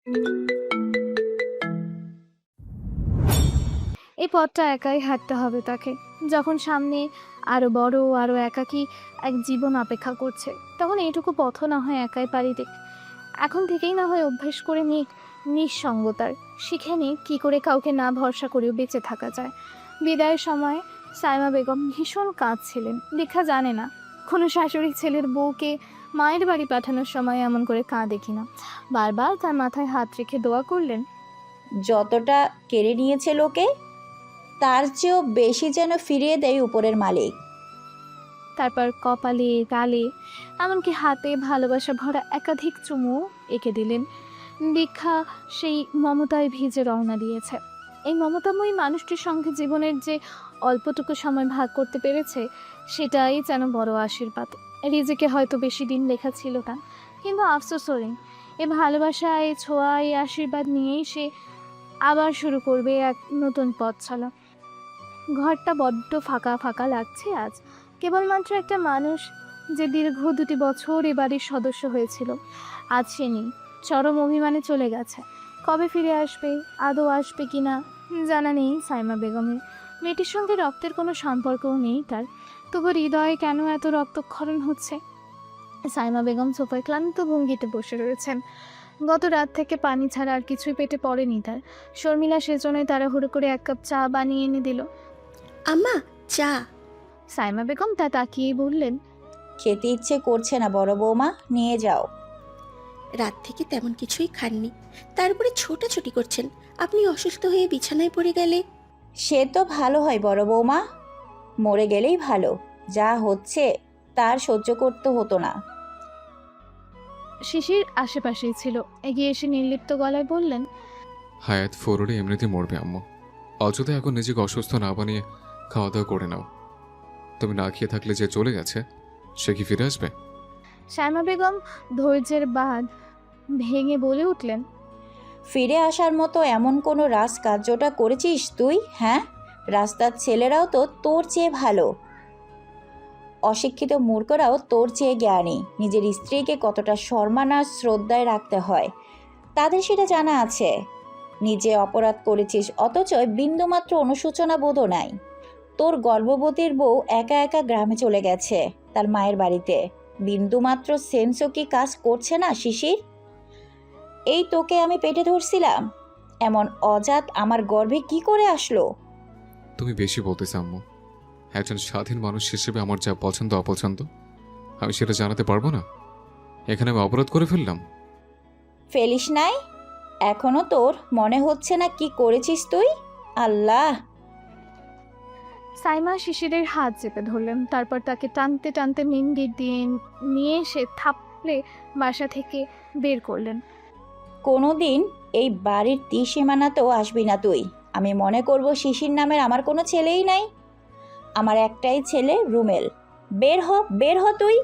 এই পথটা একাই হাঁটতে হবে তাকে। যখন সামনে আরো বড় আরো একাকী এক জীবন অপেক্ষা করছে, তখন এইটুকু পথ না হয় একাই পাড়ি দিক। এখন থেকেই না হয় অভ্যেস করে নিক নিঃসঙ্গতার, শিখে নিক কী করে কাউকে না ভরসা করেও বেঁচে থাকা যায়। বিদায়ের সময় সাইমা বেগম ভীষণ কাঁদছিলেন। দীক্ষা জানে না কোনো শাশুড়ি ছেলের বউকে মায়ের বাড়ি পাঠানোর সময় এমন করে কাঁদে কিনা। বারবার তার মাথায় হাত রেখে দোয়া করলেন, যতটা কেড়ে নিয়েছে লোকে, তার চেয়েও বেশি যেন ফিরিয়ে দেয় উপরের মালিক। তারপর কপালে গালে এমনকি হাতে ভালোবাসা ভরা একাধিক চুমু এঁকে দিলেন। দীক্ষা সেই মমতায় ভিজে রওনা দিয়েছে। এই মমতাময়ী মানুষটির সঙ্গে জীবনের যে অল্পটুকু সময় ভাগ করতে পেরেছে, সেটাই যেন বড় আশীর্বাদ। রিজিকে হয়তো বেশি দিন লেখা ছিল না, কিন্তু আফসোস নেই। এ ভালোবাসা, এই ছোঁয়া, এই আশীর্বাদ নিয়েই সে আবার শুরু করবে এক নতুন পথ চলা। ঘরটা বড্ড ফাঁকা ফাঁকা লাগছে আজ। কেবলমাত্র একটা মানুষ যে দীর্ঘ 2টি বছর এ বাড়ির সদস্য হয়েছিল, আজ সে নেই, চরম অভিমানে চলে গেছে। কবে ফিরে আসবে, আদৌ আসবে কিনা জানা নেই সাইমা বেগমের। মেয়েটির সঙ্গে রক্তের কোনো সম্পর্কও নেই তার, তবু হৃদয়ে কেন এত রক্তক্ষরণ হচ্ছে। সাইমা বেগম সোফায় ক্লান্ত ভঙ্গিতে বসে রয়েছেন। গত রাত থেকে পানি ছাড়া আর কিছুই পেটে পড়েনি তার। শর্মিলা সেজন্যই তাড়াহুড়ো করে 1 কাপ চা বানিয়ে এনে দিল। আম্মা, চা। সাইমা বেগম তা তাকিয়েই বললেন, খেতে ইচ্ছে করছে না বড় বৌমা, নিয়ে যাও। রাত থেকে তেমন কিছুই খাননি, তারপরে ছোটাছুটি করছেন। আপনি অসুস্থ হয়ে বিছানায় পড়ে গেলে। সে তো ভালো হয় বড় বৌমা, মরে গেলেই ভালো। যা হচ্ছে তার সহ্য করতে হতো না। শিশির আশেপাশেই ছিল। এগিয়ে এসে নির্লিপ্ত গলায় বললেন, হায়াত ফোরলে এমনিতে মরবে আম্মু। অযথা এখন নিজেকে অসুস্থ না বানিয়ে খাওয়া দাওয়া করে নাও। তুমি না খেয়ে থাকলে যে চলে গেছে, সে কি ফিরে আসবে? সাইমা বেগম ধৈর্যের বাঁধ ভেঙে বলে উঠলেন, ফিরে আসার মতো এমন কোনো রাজকার্যটা করেছিস তুই? হ্যাঁ, রাস্তার ছেলেরাও তো তোর চেয়ে ভালো, অশিক্ষিত মূর্খরাও তোর চেয়ে জ্ঞানী। নিজের স্ত্রীকে কতটা সম্মান আর শ্রদ্ধায় রাখতে হয় তাদের সেটা জানা আছে। নিজে অপরাধ করেছিস, অথচ বিন্দুমাত্র অনুশোচনা বোধও নাই। তোর গর্ভবতীর বউ একা একা গ্রামে চলে গেছে তার মায়ের বাড়িতে। বিন্দুমাত্র সেন্সও কি কাজ করছে না শিশির? এই তোকে আমি পেটে ধরছিলাম, এমন অজাত আমার গর্ভে কি করে আসলো? তুমি বেশি বলতেছ আম্মু। একজন স্বাধীন মানুষ হিসেবে আমার যা পছন্দ অপছন্দ আমি সেটা জানাতে পারবো না? এখানে আমি অপরাধ করে ফেললাম? ফেলিস নাই? এখনো তোর মনে হচ্ছে না কি করেছিস তুই? আল্লাহ! সাইমা শিশিরের হাত চেপে ধরলেন। তারপর তাকে টানতে টানতে মেন গেট দিয়ে নিয়ে এসে থাপড়ে বাসা থেকে বের করলেন। কোনোদিন এই বাড়ির ত্রিসীমানাতেও আসবি না তুই। আমি মনে করব শিশির নামের আমার কোনো ছেলেই নাই। আমার একটাই ছেলে রুমেল। বের হ, বের হ তুই।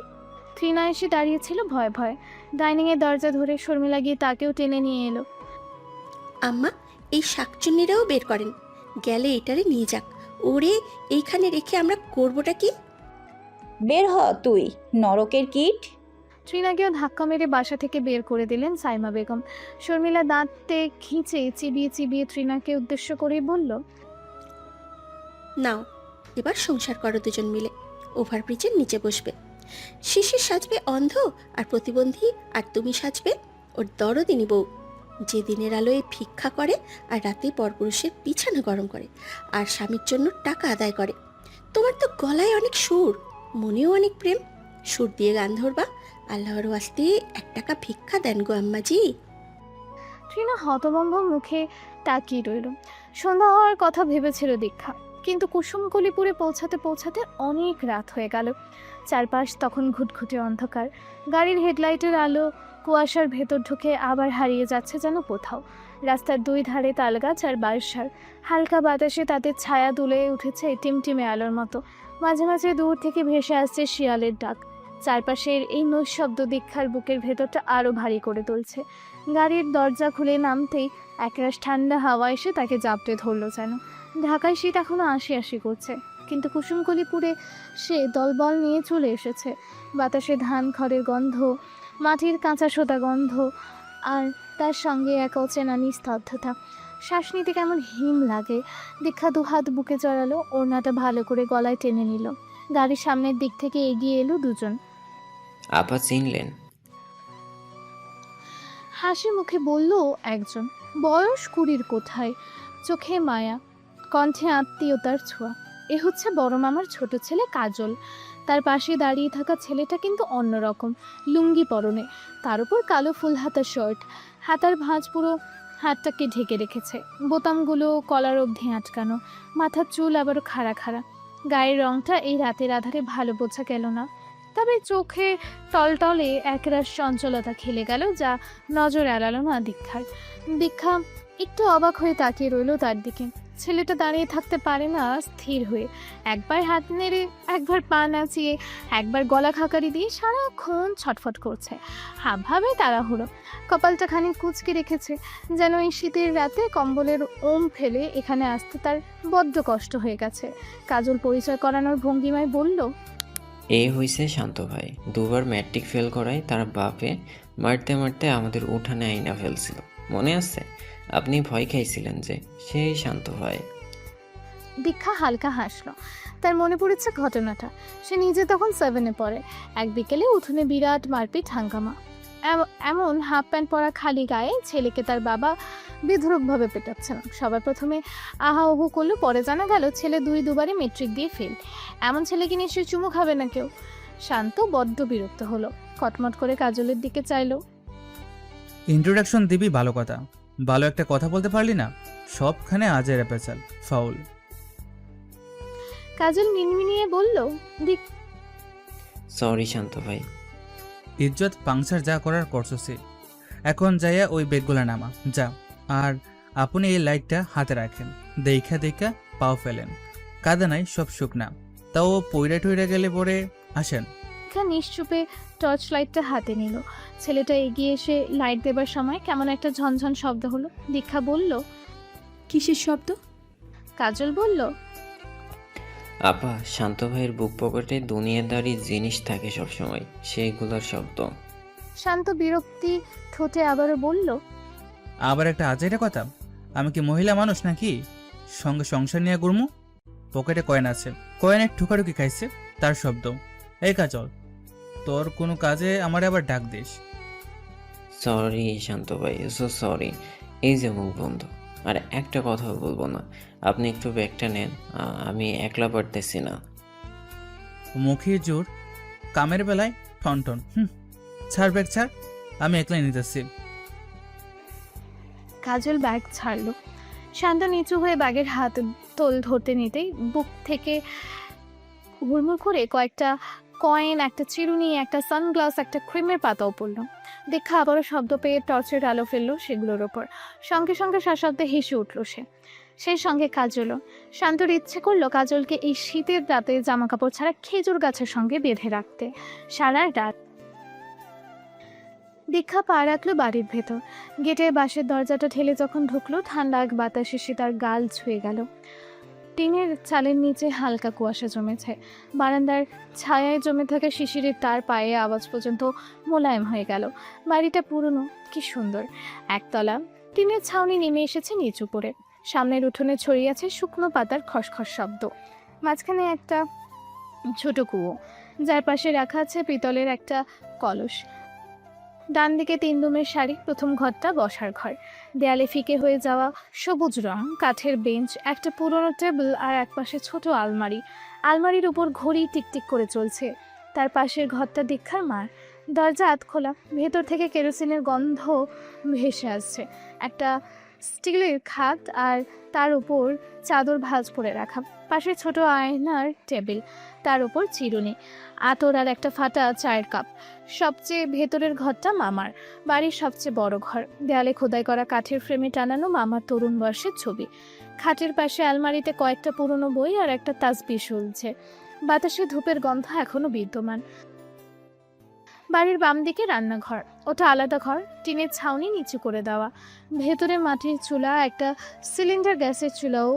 ট্রিনা এসে দাঁড়িয়েছিল ভয়ে ভয়ে। ডাইনিংয়ের দরজা ধরে শর্মিলা গিয়ে তাকেও টেনে নিয়ে এলো। আম্মা, এই শাকচুন্নিরাও বের করেন। গেলে এটারে নিয়ে যাক। ওরে এইখানে রেখে আমরা করবোটা কি? বের হ তুই, নরকের কীট। ট্রিনাকেও ধাক্কা মেরে বাসা থেকে বের করে দিলেন সাইমা বেগম। শর্মিলা দাঁতে খিঁচে চিবিয়ে চিবিয়ে ট্রিনাকে উদ্দেশ্য করেই বলল, নাও, এবার সংসার করো দুজন মিলে। ওভারব্রিজের নিচে বসবে। শিশির সাজবে অন্ধ আর প্রতিবন্ধী, আর তুমি সাজবে ওর দরদিনী বউ, যে দিনের আলোয় ভিক্ষা করে আর রাতে পরপুরুষের বিছানা গরম করে আর স্বামীর জন্য টাকা আদায় করে। তোমার তো গলায় অনেক সুর, মনেও অনেক প্রেম। সুর দিয়ে গান ধরবা। আল্লাহর ওয়াস্তে 1 টাকা ভিক্ষা দেন গো আম্মাজি। ট্রিনা হতভম্ব মুখে তাকিয়ে রইল। সন্ধ্যা হওয়ার কথা ভেবেছিল দীক্ষা, কিন্তু কুসুমকলিপুরে পৌঁছাতে পৌঁছাতে অনেক রাত হয়ে গেল। চারপাশ তখন ঘুটঘুটে অন্ধকার। গাড়ির হেডলাইটের আলো কুয়াশার ভেতর ঢুকে আবার হারিয়ে যাচ্ছে যেন কোথাও। রাস্তার 2 ধারে তালগাছ আর বাঁশঝাড়, হালকা বাতাসে তাদের ছায়া দুলে উঠেছে টিমটিমে আলোর মতো। মাঝে মাঝে দূর থেকে ভেসে আসছে শিয়ালের ডাক। চারপাশের এই নৈশব্দ দীক্ষার বুকের ভেতরটা আরও ভারী করে তুলছে। গাড়ির দরজা খুলে নামতেই একরাশ ঠান্ডা হাওয়া এসে তাকে জাপটে ধরল যেন। ঢাকায় শীত এখনও আসি আসি করছে, কিন্তু কুসুমকলিপুরে সে দলবল নিয়ে চলে এসেছে। বাতাসে ধান খড়ের গন্ধ, মাটির কাঁচা সোতা গন্ধ আর তার সঙ্গে এক অচেনা নিস্তব্ধতা। শ্বাস নিতে কেমন হিম লাগে। দীক্ষা দুহাত বুকে জড়ালো, ওড়নাটা ভালো করে গলায় টেনে নিল। গাড়ির সামনের দিক থেকে এগিয়ে এলো দুজন। আপা চিনলেন? হাসি মুখে বলল একজন। বয়স 20 কোঠায়, চোখে মায়া, কণ্ঠে আত্মীয়তার ছোঁয়া। এ হচ্ছে বড় মামার ছোট ছেলে কাজল। তার পাশে দাঁড়িয়ে থাকা ছেলেটা কিন্তু অন্যরকম, লুঙ্গি পরনে, তার উপর কালো ফুল হাতা শার্ট। হাতার ভাঁজ পুরো হাতটাকে ঢেকে রেখেছে, বোতামগুলো কলার অবধি আটকানো, মাথার চুল আবারও খাড়া খাড়া। গায়ের রংটা এই রাতের আধারে ভালো বোঝা গেল না, তবে চোখে টলটলে একরাশ চঞ্চলতা খেলে গেল, যা নজর এড়ালো না দীক্ষার। দীক্ষা একটু অবাক হয়ে তাকিয়ে রইল তার দিকে। ছেলেটা দাঁড়িয়ে থাকতে পারে না স্থির হয়ে, একবার হাত নেড়ে, একবার পা নাচিয়ে, একবার গলা খাকারি দিয়ে সারাক্ষণ ছটফট করছে। হাবভাবে তাড়াহুড়ো, কপালটা খানিক কুঁচকে রেখেছে, যেন এই শীতের রাতে কম্বলের ওম ফেলে এখানে আসতে তার বড্ড কষ্ট হয়ে গেছে। কাজল পরিচয় করানোর ভঙ্গিমায় বলল, এ হইছে শান্ত ভাই, দুবার ম্যাট্রিক ফেল করায় তার বাপে মারতে মারতে আমাদের উঠানে আইনা ফেলছিল, মনে আছে? আপনি ভয় খাইছিলেন যে, সেই শান্ত ভাই। দীক্ষা হালকা হাসলো। তার মনে পড়েছে ঘটনাটা। সে নিজে তখন 7-এ পড়ে। এক বিকেলে উঠোনে বিরাট মারপিট হাঙ্গামা। এমন হাফ প্যান্ট পরা খালি গায়ে ছেলেকে তার বাবা বিদ্রূপভাবে পেটাচ্ছেন। সবার প্রথমে আহা ওহু করলো, পরে জানা গেল ছেলে দুবারই মেট্রিক দিয়ে ফেল। এমন ছেলেকে নিশ্চয়ই চুমু খাবে না কেউ। শান্ত বড্ড বিরক্ত হলো, কটমট করে কাজলের দিকে চাইলো। ইন্ট্রোডাকশন দিবি ভালো কথা, ভালো একটা কথা বলতে পারলি না, সবখানে আজের পেঁচাল, ফাউল। কাজল মিনমিনিয়ে বলল, সরি শান্ত ভাই। ইজ্জত পাংচার যা করার করছসি, এখন যাইয়া ওই বেগগুলা নামা যা। আর আপনি এই লাইটটা হাতে রাখেন, দেখা দেখা পাও ফেলেন, কাদা নাই সব শুকনা, তাও পইরা টইরা গেলে পরে আসেন। দীক্ষা নিশ্চুপে টর্চ লাইটটা হাতে নিল। ছেলেটা এগিয়ে এসে লাইট দেবার সময় কেমন একটা ঝনঝন শব্দ হলো। দীক্ষা বলল, কিসের শব্দ? কাজল বলল, আপা, শান্ত ভাইয়ের বুক পকেটে দুনিয়াদারি জিনিস থাকে সবসময়, সেইগুলোর শব্দ। শান্ত বিরক্তি ঠোঁটে আবারও বলল, আবার একটা আজেরা কথা, আমি কি মহিলা মানুষ নাকি সঙ্গে সংসার নিয়ে ঘুরমু? পকেটে কয়েন আছে, কয়েনের ঠুকাঠুকি খাইছে, তার শব্দ। এই কাজল, তোর কোনো কাজে আমার আবার ডাক দিস। সরি শান্ত ভাই, সো সরি। এই যে মুখ বন্ধ, আর একটা কথা বলবো না। আপনি একটু ব্যাগটা নেন, আমি একলা পারতেছি না। মুখে জোর, কামের বেলায় ঠন ঠন। ছাড় ব্যাগ ছাড়, আমি একলাই নিতেছি। কাজল ব্যাগ ছাড়ল। শান্ত নিচু হয়ে ব্যাগের হাত তোল ধরতে নিতেই বুক থেকে হুড়মুড় করে কয়েকটা কয়েন, একটা চিরুনি, একটা সানগ্লাস, একটা ক্রিমের পাতাও পড়ল। দীক্ষা আবারও শব্দ পেয়ে টর্চের আলো ফেললো সেগুলোর ওপর। সঙ্গে সঙ্গে সশব্দে হেসে উঠল সে। সেই সঙ্গে কাজলও। শান্তর ইচ্ছে করলো কাজলকে এই শীতের রাতে জামা কাপড় ছাড়া খেজুর গাছের সঙ্গে বেঁধে রাখতে সারা রাত। দীক্ষা পা রাখলো বাড়ির ভেতর। গেটের বাঁশের দরজাটা ঠেলে যখন ঢুকলো, ঠান্ডা এক বাতাস এসে তার গাল ছুঁয়ে গেল। টিনের চালের নিচে হালকা কুয়াশা জমেছে। বারান্দার ছায়ায় জমে থাকা শিশিরের তার পায়ে আওয়াজ পর্যন্ত মোলায়েম হয়ে গেল। বাড়িটা পুরনো, কি সুন্দর। একতলা, টিনের ছাউনি নেমে এসেছে নিচু করে। সামনের উঠোনে ছড়িয়ে আছে শুকনো পাতার খসখস শব্দ। মাঝখানে একটা ছোট কুয়ো, যার পাশে রাখা আছে পিতলের একটা কলস। ডান দিকে 3 রুমের শাড়ি, প্রথম ঘরটা বসার ঘর। দেয়ালে ফিকে হয়ে যাওয়া সবুজ রং, কাঠের বেঞ্চ, একটা পুরনো টেবিল আর একপাশে ছোট আলমারি। আলমারির উপর ঘড়ি টিকটিক করে চলছে। তার পাশের ঘরটা দীক্ষার মার। দরজা আধখোলা, ভেতর থেকে কেরোসিনের গন্ধ ভেসে আসছে। একটা স্টিলের খাট আর তার উপর চাদর ভাঁজ করে রাখা। পাশে ছোট আয়নার টেবিল, তার উপর চিরুনি, আতর আর একটা ফাটা চায়ের কাপ। সবচেয়ে ভেতরের ঘরটা মামার, বাড়ির সবচেয়ে বড় ঘর। দেয়ালে খোদাই করা কাঠের ফ্রেমে টানানো মামার তরুণ বয়সের ছবি। খাটের পাশে আলমারিতে কয়েকটা পুরনো বই আর একটা তাসবিহ ঝুলছে। বাতাসে ধূপের গন্ধ এখনো বিদ্যমান। বাড়ির বাম দিকে রান্নাঘর, ওটা আলাদা ঘর, টিনের ছাউনি নিচু করে দেওয়া। ভেতরে মাটির চুলা, একটা সিলিন্ডার গ্যাসের চুলাও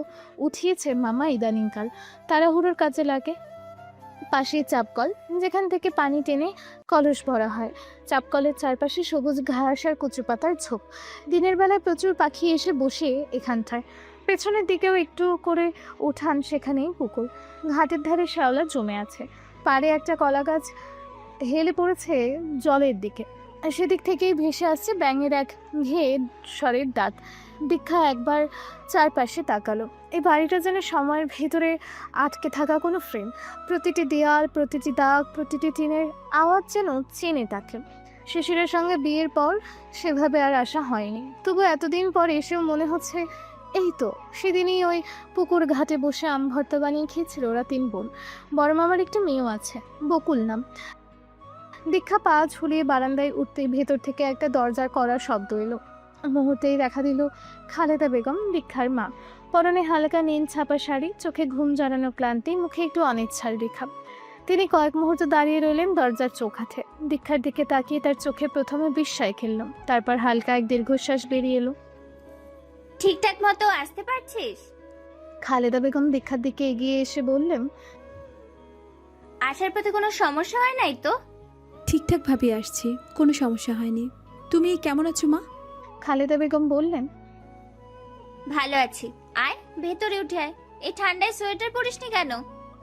উঠিয়েছে মামা ইদানিংকাল, তাড়াহুড়োর কাজে লাগে। পাশেই চাপকল, যেখান থেকে পানি টেনে কলস ভরা হয়। চাপকলের চারপাশে সবুজ ঘাস আর কচু পাতার ঝোপ। দিনের বেলায় প্রচুর পাখি এসে বসে এখানটায়। পেছনের দিকেও একটু করে উঠান, সেখানেই পুকুর। ঘাটের ধারে শ্যাওলা জমে আছে। পাড়ে একটা কলা গাছ হেলে পড়েছে জলের দিকে। সেদিক থেকেই ভেসে আসছে ব্যাঙের এক ঘেয়ে স্বরের দাঁত। দীক্ষা একবার চারপাশে তাকালো। এই বাড়িটা যেন সময়ের ভেতরে আটকে থাকা কোনো ফ্রেম। প্রতিটি দেয়াল, প্রতিটি দাগ, প্রতিটি টিনের আওয়াজ যেন চেনে তাকে। শিশিরের সঙ্গে বিয়ের পর সেভাবে আর আসা হয়নি, তবু এতদিন পর এসেও মনে হচ্ছে এই তো সেদিনই ওই পুকুর ঘাটে বসে আম ভর্তা বানিয়ে খেয়েছিল ওরা 3 বোন। বড় মামার একটা মেয়েও আছে, বকুল নাম। দীক্ষা পা ঝুলিয়ে বারান্দায় উঠতেই ভেতর থেকে একটা দরজার করার শব্দ এলো। মুহূর্তেই দেখা দিল খালেদা বেগম, দীক্ষার মা। পরনে হালকা নীল ছাপা শাড়ি, চোখে ঘুম জড়ানো ক্লান্তি, মুখে একটু অনিচ্ছার রেখা। তিনি কয়েক মুহূর্ত দাঁড়িয়ে রইলেন দরজার চৌকাঠে। দীক্ষার দিকে তাকিয়ে তার চোখে প্রথমে বিস্ময় খেলল, তারপর হালকা এক দীর্ঘশ্বাস বেরিয়ে এলো। ঠিকঠাক মতো আসতে পারছিস? খালেদা বেগম দীক্ষার দিকে এগিয়ে এসে বললেন, আসার পথে কোনো সমস্যা হয় নাই তো? ঠিকঠাকভাবে আসছি, কোনো সমস্যা হয়নি। তুমি কেমন আছো মা? খালেদা বেগম বললেন, ভালো আছি। আয় ভেতরে উঠে আয়। এই ঠান্ডায় সোয়েটার পরিসনি কেন?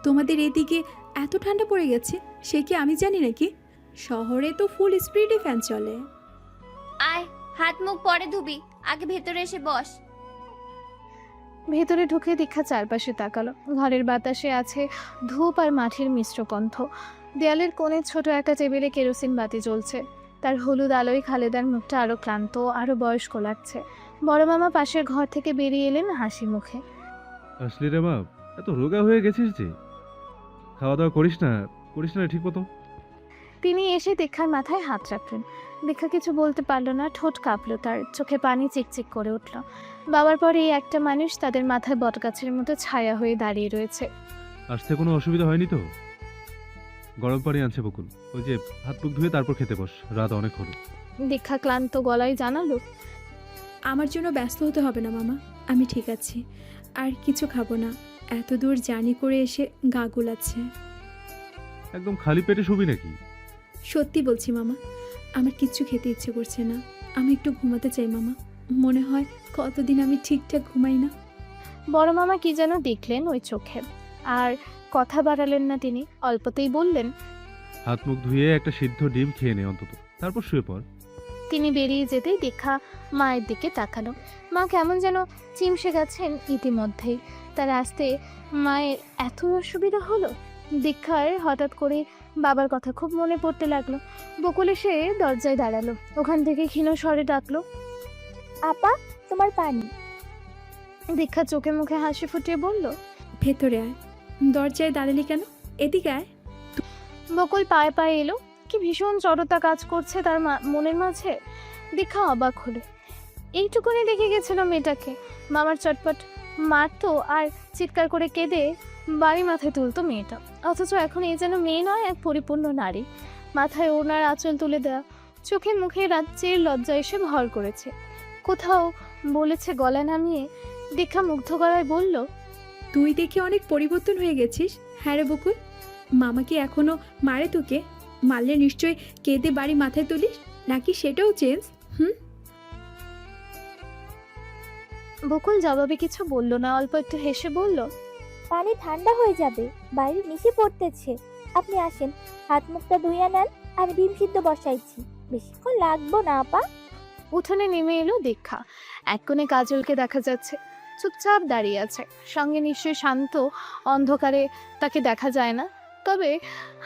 তোমাদের এদিকে এত ঠান্ডা পড়ে গেছে, সে কি আমি জানি নাকি? শহরে তো ফুল স্পিডে ফ্যান চলে। আয়, হাত মুখ পরে ধুবি, আগে ভেতরে এসে বস। ভেতরে ঢুকে দীক্ষা চারপাশে তাকালো। ঘরের বাতাসে আছে ধূপ আর মাটির মিশ্র গন্ধ। দেয়ালের কোণে ছোট একটা টেবিলে কেরোসিন বাতি জ্বলছে। তার হলুদ আলোয় খালেদার মুখটা আরো ক্লান্ত, আরো বয়স্ক লাগছে। বড় মামা পাশের ঘর থেকে বেরিয়ে এলেন হাসি মুখে। আসলি রে মা, এত রোগা হয়ে গেছিস যে। খাওয়া দাওয়া করিস না ঠিক মতো। তিনি এসে দীক্ষার মাথায় হাত রাখলেন। দীক্ষা কিছু বলতে পারল না, ঠোঁট কাঁপলো তার, চোখে পানি চিকচিক করে উঠল। বাবার পরে এই একটা মানুষ তাদের মাথায় বটগাছের মতো ছায়া হয়ে দাঁড়িয়ে রয়েছে। আসতে কোনো অসুবিধা হয়নি তো? গরম পানি আনছে বকুল, ওই যে হাত মুখ ধুয়ে তারপর খেতে বস, রাত অনেক হলো। দীক্ষা ক্লান্ত গলায় জানালো, আমার জন্য ব্যস্ত হতে হবে না মামা, আমি ঠিক আছি। আর কিছু খাবো না, এত দূর জার্নি করে এসে গা গুলাচ্ছে। একদম খালি পেটে শুবি নাকি? সত্যি বলছি মামা, আমার কিচ্ছু খেতে ইচ্ছে করছে না। আমি একটু ঘুমাতে চাই মামা। মনে হয় কতদিন আমি ঠিকঠাক ঘুমাই না। বড় মামা কি যেন দেখলেন ওই চোখে, আর কথা বাড়ালেন না তিনি। অল্পতেই বললেন, হাত মুখ ধুয়ে একটা সিদ্ধ ডিম খেয়ে নে অন্তত, তারপর শুয়ে পড়। তিনি বেরিয়ে যেতেই দীক্ষা মায়ের দিকে তাকালো। মা কেমন যেন চিমসে গেছেন ইতিমধ্যেই। তার আসতে মায়ের এত অসুবিধা হলো। দীক্ষার হঠাৎ করে বাবার কথা খুব মনে পড়তে লাগলো। বকুল এসে দরজায় দাঁড়ালো, ওখান থেকে ক্ষীণ স্বরে ডাকলো, আপা, তোমার পানি। দীক্ষা চোখে মুখে হাসি ফুটিয়ে বলল, ভেতরে আয়। দরজায় দাঁড়ালি কেন? এদিকে আয়। বকুল পায়ে পায়ে এলো। কি ভীষণ জড়তা কাজ করছে তার মনের মাঝে। দীক্ষা অবাক হলো। এইটুকুনি দেখে গেছিল মেয়েটাকে। মামার চটপট মারতো আর চিৎকার করে কেঁদে বাড়ি মাথায় তুলতো মেয়েটা, অথচ এখন এই যেন মেয়ে নয়, এক পরিপূর্ণ নারী। মাথায় ওনার আঁচল তুলে দেওয়া, চোখে মুখে রাজ্যের লজ্জা এসে ভর করেছে। কোথাও বলেছে গলা নামিয়ে। দীক্ষা মুগ্ধ গলায় বলল, তুই দেখে অনেক পরিবর্তন হয়ে গেছিস। হ্যাঁ রে বকুল, মামা কি এখনো মারে তোকে? মারলে নিশ্চয় কেঁদে বাড়ি মাথায় তুলিস, নাকি সেটাও চেঞ্জ? বকুল জবাবে কিছু বলল না, অল্প একটু হেসে বলল, পানি ঠান্ডা হয়ে যাবে, বাইরে নিচে পড়তেছে। আপনি আসেন, হাত মুখটা ধুইয়া নেন। আমি ডিম সিদ্ধ বসাইছি, বেশিক্ষণ লাগবো না আপা। উঠোনে নেমে এলো দীক্ষা। এক কোণে কাজলকে দেখা যাচ্ছে, চুপচাপ দাঁড়িয়ে আছে। সঙ্গে নিশ্চয়ই শান্ত, অন্ধকারে তাকে দেখা যায় না, তবে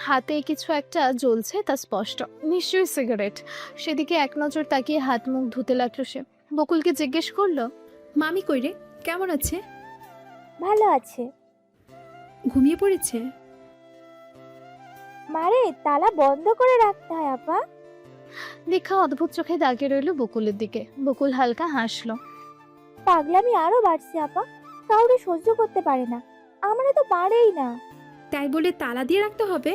হাতে কিছু একটা জ্বলছে তা স্পষ্ট, নিশ্চয়ই সিগারেট। সেদিকে এক নজর তাকিয়ে হাত মুখ ধুতে লাগলো সে। বকুলকে জিজ্ঞেস করলো, মামি কই রে, কেমন আছে? ভালো আছে। ঘুমিয়ে পড়েছে? মারে তালা বন্ধ করে রাখতে হয় আপা। দীক্ষা অদ্ভুত চোখে দাঁড়িয়ে রইল বকুলের দিকে। বকুল হালকা হাসলো, পাগলামি আরো বাড়ছে আপা, কাউরে সহ্য করতে পারে না, আমরা তো পারেই না। তাই বলে তালা দিয়ে রাখতে হবে?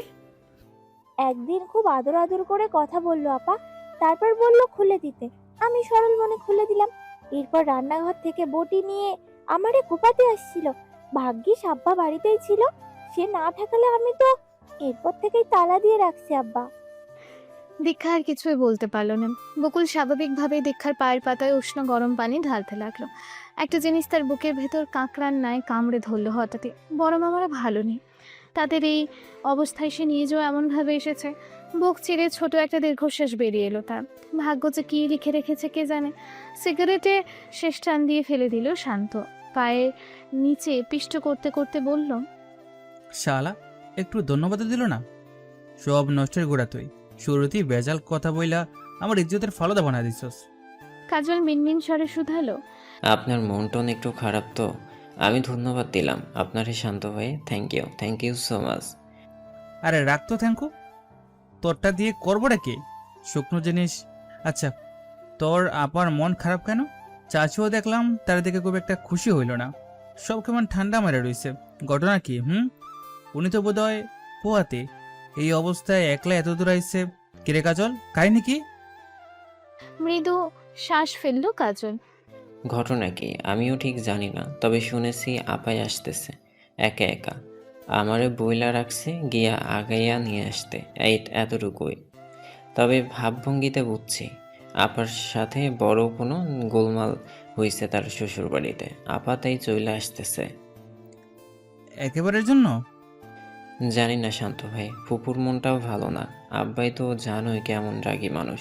একদিন খুব আদর আদর করে কথা বললো আপা, তারপর বললো খুলে দিতে। আমি সরল মনে খুলে দিলাম। এরপর রান্নাঘর থেকে বটি নিয়ে আমারে কোপাতে আসছিল। ভাগ্যিস আব্বা বাড়িতেই ছিল, সে না থাকলে আমি তো এরপর থেকেই তালা দিয়ে রাখছি আব্বা। দীক্ষা আর কিছুই বলতে পারল না। বকুল স্বাভাবিকভাবে দীক্ষার পায়ের পাতায় উষ্ণ গরম পানি ঢালতে লাগলো। একটা জিনিস তার বুকের ভেতর কাঁকড়ার ন্যায় কামড়ে ধরলো হঠাৎই। বড় মামারা ভালো নেই, তাদের এই অবস্থায় সে নিজেও এমনভাবে এসেছে। বুক চিরে ছোট একটা দীর্ঘশ্বাস বেরিয়ে এলো তার। ভাগ্য যে কী লিখে রেখেছে কে জানে। সিগারেটে শেষ টান দিয়ে ফেলে দিল শান্ত। পায়ের নিচে পিষ্ট করতে করতে বলল, শালা একটু ধন্যবাদ দিল না। সব নষ্টের গোড়া তুই। শুরুতেই বেজাল কথা বইলা আমার ইজ্জতের ফালুদা বানা দিছস। কাজল মিনমিন স্বরে শুধালো, আপনার মন টন একটু খারাপ তো? আমি ধন্যবাদ দিলাম আপনারে শান্ত ভাই। Thank you so much. আরে রাখতো থ্যাঙ্কু, তোরটা দিয়ে করবোটা কি? শুকনো জিনিস। আচ্ছা, তোর আপার মন খারাপ কেন? চাচিও দেখলাম তার দিকে খুব একটা খুশি হইল না। সব কেমন ঠান্ডা মারে রইছে। ঘটনা কি? উনি তো বোধহয় পোয়াতে। এই অবস্থায় একলা এত দূর আইছে। কিরে কাজল, কাহিনী কি? মৃদু শ্বাস ফেললো কাজল। ঘটনা কি আমিও ঠিক জানি না, তবে শুনেছি আপাই আসতেছে একা একা। আমারে বইলা রাখছে গিয়া আগাইয়া নিয়ে আসতে, এই এতটুকুই। তবে ভাবভঙ্গিতে বুঝছি আপার সাথে বড় কোনো গোলমাল হইছে তার শ্বশুর বাড়িতে। আপা তাই চইলা আসতেছে। একেবারের জন্য? জানি না শান্ত ভাই, ফুপুর মনটাও ভালো না। আব্বাই তো জানোই কেমন রাগী মানুষ।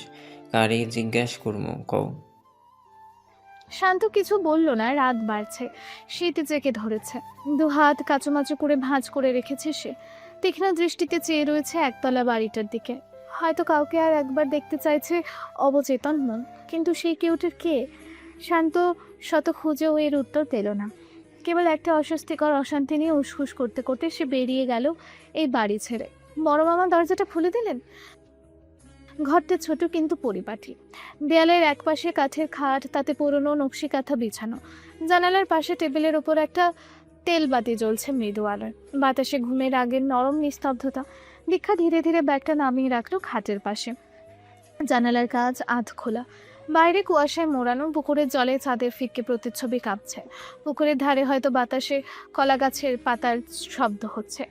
কারে জিজ্ঞাসা করবো কও? শান্ত কিছু বলল না। রাত বাড়ছে, শীত জেঁকে ধরেছে। দুহাত কাচুমাচু করে ভাঁজ করে রেখেছে সে। তীক্ষ্ণ দৃষ্টিতে চেয়ে রয়েছে একতলা বাড়িটার দিকে। হয়তো কাউকে আর একবার দেখতে চাইছে অবচেতন মন। কিন্তু সেই কেউটার কে? শান্ত শত খুঁজেও এর উত্তর পেল না। কেবল একটা অস্বস্তিকর অশান্তি নিয়ে উসখুস করতে করতে সে বেরিয়ে গেল এই বাড়ি ছেড়ে। বড় মামা দরজাটা খুলে দিলেন। ঘরটা ছোট কিন্তু পরিপাটি। দেয়ালের একপাশে কাঠের খাট, তাতে পুরনো নকশি কাঁথা বিছানো। জানালার পাশে টেবিলের ওপর একটা তেলবাতি জ্বলছে মৃদু আলোয়। বাতাসে ঘুমের আগের নরম নিস্তব্ধতা। দীক্ষা ধীরে ধীরে ব্যাগটা নামিয়ে রাখলো খাটের পাশে। জানালার কাজ আধ খোলা। বাইরে কুয়াশায় মোড়ানো। পুকুরের জলে চাঁদের ফিক্কে প্রতিচ্ছবি কাঁপছে। পুকুরের ধারে হয়তো বাতাসে কলা গাছের পাতার শব্দ হচ্ছে।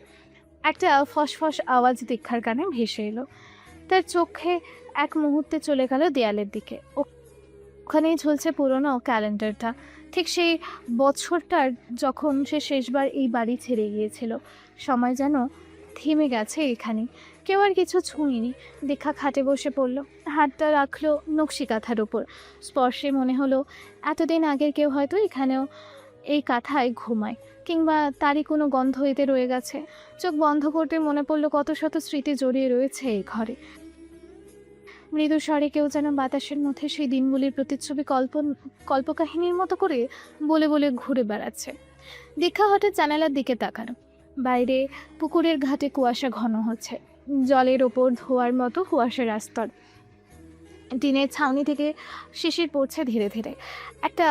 একটা ফসফস আওয়াজ দীক্ষার কানে ভেসে এলো। তার চোখে এক মুহূর্তে চলে গেল দেয়ালের দিকে। ওখানেই ঝুলছে পুরনো ক্যালেন্ডারটা। ঠিক সেই বছরটার যখন সে শেষবার এই বাড়ি ছেড়ে গিয়েছিল। সময় যেন থেমে গেছে এখানে। কেউ আর কিছু ছুঁয়নি। দীক্ষা খাটে বসে পড়ল। হাতটা রাখলো নকশি কাঁথার উপর। স্পর্শে মনে হলো এতদিন আগের কেউ হয়তো এখানেও এই কাঁথায় ঘুমায়, কিংবা তারই কোনো গন্ধ এতে রয়ে গেছে। চোখ বন্ধ করতে মনে পড়লো কত শত স্মৃতি জড়িয়ে রয়েছে এই ঘরে। মৃদু স্বরে কেউ যেন বাতাসের মধ্যে সেই দিনগুলির প্রতিচ্ছবি কল্পকাহিনীর মতো করে বলে বলে ঘুরে বেড়াচ্ছে। দীক্ষা হঠাৎ জানালার দিকে তাকানো। বাইরে পুকুরের ঘাটে কুয়াশা ঘন হচ্ছে। জলের ওপর ধোয়ার মতো কুয়াশার আস্তর। টিনের ছাউনি থেকে শিশির পড়ছে ধীরে ধীরে। একটা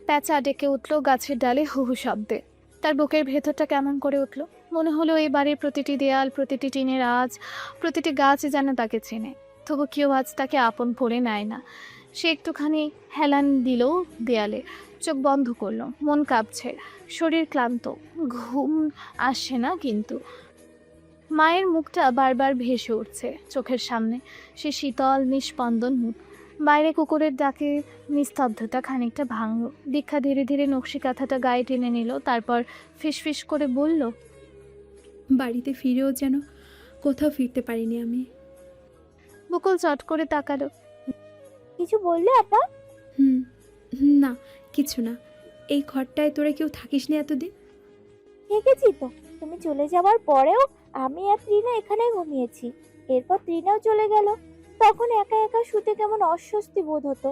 প্যাঁচা ডেকে উঠল গাছের ডালে হু হু শব্দে। তার বুকের ভেতরটা কেমন করে উঠল। মনে হলো এই বাড়ির প্রতিটি দেয়াল, প্রতিটি টিনের আঁচ, প্রতিটি গাছ যেন তাকে চেনে। তবু কেউ আজ তাকে আপন করে নেয় না। সে একটুখানি হেলান দিল দেয়ালে। চোখ বন্ধ করলো। মন কাঁপছে, শরীর ক্লান্ত, ঘুম আসছে না। কিন্তু মায়ের মুখটা বারবার ভেসে উঠছে চোখের সামনে। সে শীতল নিস্পন্দন মুখ। বাইরে কুকুরের ডাকে নিস্তব্ধতা খানিকটা ভাঙল। দীক্ষা ধীরে ধীরে নকশি কাঁথাটা গায়ে টেনে নিল। তারপর ফিসফিস করে বলল, বাড়িতে ফিরেও যেন কোথাও ফিরতে পারিনি আমি। বকুল চট করে তাকালো। কিছু বললে আপা? হুম না, কিছু না। এই ঘরটায় তোরা কেউ থাকিস নি এতদিন? থেকেছি তো। তুমি চলে যাওয়ার পরেও আমি আর ত্রিনা এখানে ঘুমিয়েছি। এরপর ত্রিনাও চলে গেল। তখন একা একা শুতে কেমন অস্বস্তি বোধ হতো।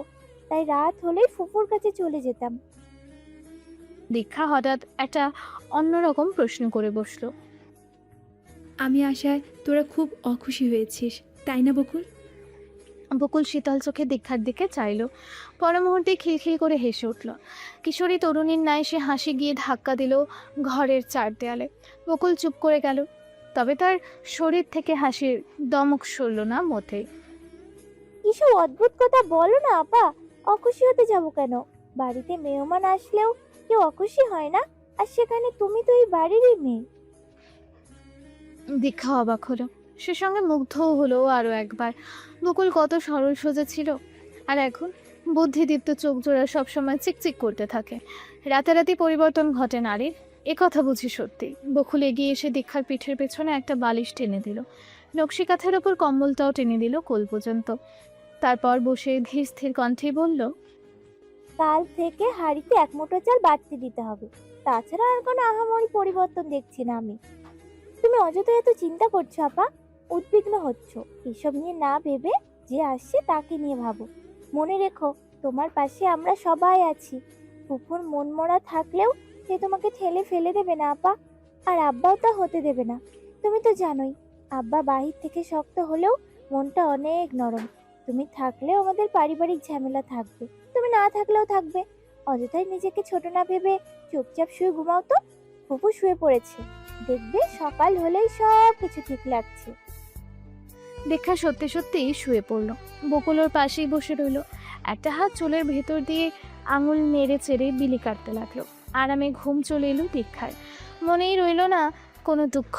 তাই রাত হলেই ফুফুর কাছে চলে যেতাম। দীক্ষা হঠাৎ একটা অন্যরকম প্রশ্ন করে বসলো। আমি আশায় তোরা খুব অখুশি হয়েছিস, তাই না বকুল? বকুল শীতল চোখে দীক্ষার দিকে চাইল। পর মুহূর্তে খিলখিল করে হেসে উঠল। কিশোরী তরুণীর ন্যায় সে হাসি গিয়ে ধাক্কা দিল ঘরের চার দেয়ালে। বকুল চুপ করে গেল। তবে তার শরীর থেকে হাসির দমক সরল না মোটেই। কিসব অদ্ভুত কথা বলো না আপা। অখুশি হতে যাব কেন? বাড়িতে মেহমান আসলেও কেউ অখুশি হয় না। আর সেখানে তুমি তো এই বাড়িরই মেয়ে। দীক্ষা অবাক হলো, সে সঙ্গে মুগ্ধও হলো আরও একবার। বকুল কত সরল সোজা ছিল, আর এখন বুদ্ধিদীপ্ত চোখ জোড়া সবসময় চিকচিক করতে থাকে। রাতারাতি পরিবর্তন ঘটে নারীর, কথা বুঝি সত্যি। বকুল এগিয়ে এসে দীক্ষার পিঠের পেছনে একটা বালিশ টেনে দিল, নকশি কাঁথের ওপর কম্বলটাও টেনে দিল কোল পর্যন্ত। তারপর বসে ধীর স্থির কণ্ঠে বলল, কাল থেকে হাঁড়িতে 1 মুঠো চাল বাড়তি দিতে হবে। তাছাড়া আর কোনো আহামরি পরিবর্তন দেখছি না আমি। তুমি অযথা এত চিন্তা করছো আপা, উদ্বিগ্ন হচ্ছ। এসব নিয়ে না ভেবে যে আসছে তাকে নিয়ে ভাবো। মনে রেখো, তোমার পাশে আমরা সবাই আছি। ফুফুর মনমরা থাকলেও সে তোমাকে ঠেলে ফেলে দেবে না আপা, আর আব্বাও তা হতে দেবে না। তুমি তো জানোই, আব্বা বাহির থেকে শক্ত হলেও মনটা অনেক নরম। তুমি থাকলেও আমাদের পারিবারিক ঝামেলা থাকবে, তুমি না থাকলেও থাকবে। অযথাই নিজেকে ছোট না ভেবে চুপচাপ শুয়ে ঘুমাও তো। ফুফু শুয়ে পড়েছে, দেখবে সকাল হলেই সব কিছু ঠিক লাগছে। দীক্ষা সত্যি সত্যিই শুয়ে পড়ল। বকুল ওর পাশেই বসে রইল, একটা হাত চুলের ভেতর দিয়ে আঙুল নেড়ে চেড়ে বিলি কাটতে লাগলো। আরামে ঘুম চলে এলো দীক্ষার, মনেই রইল না কোনো দুঃখ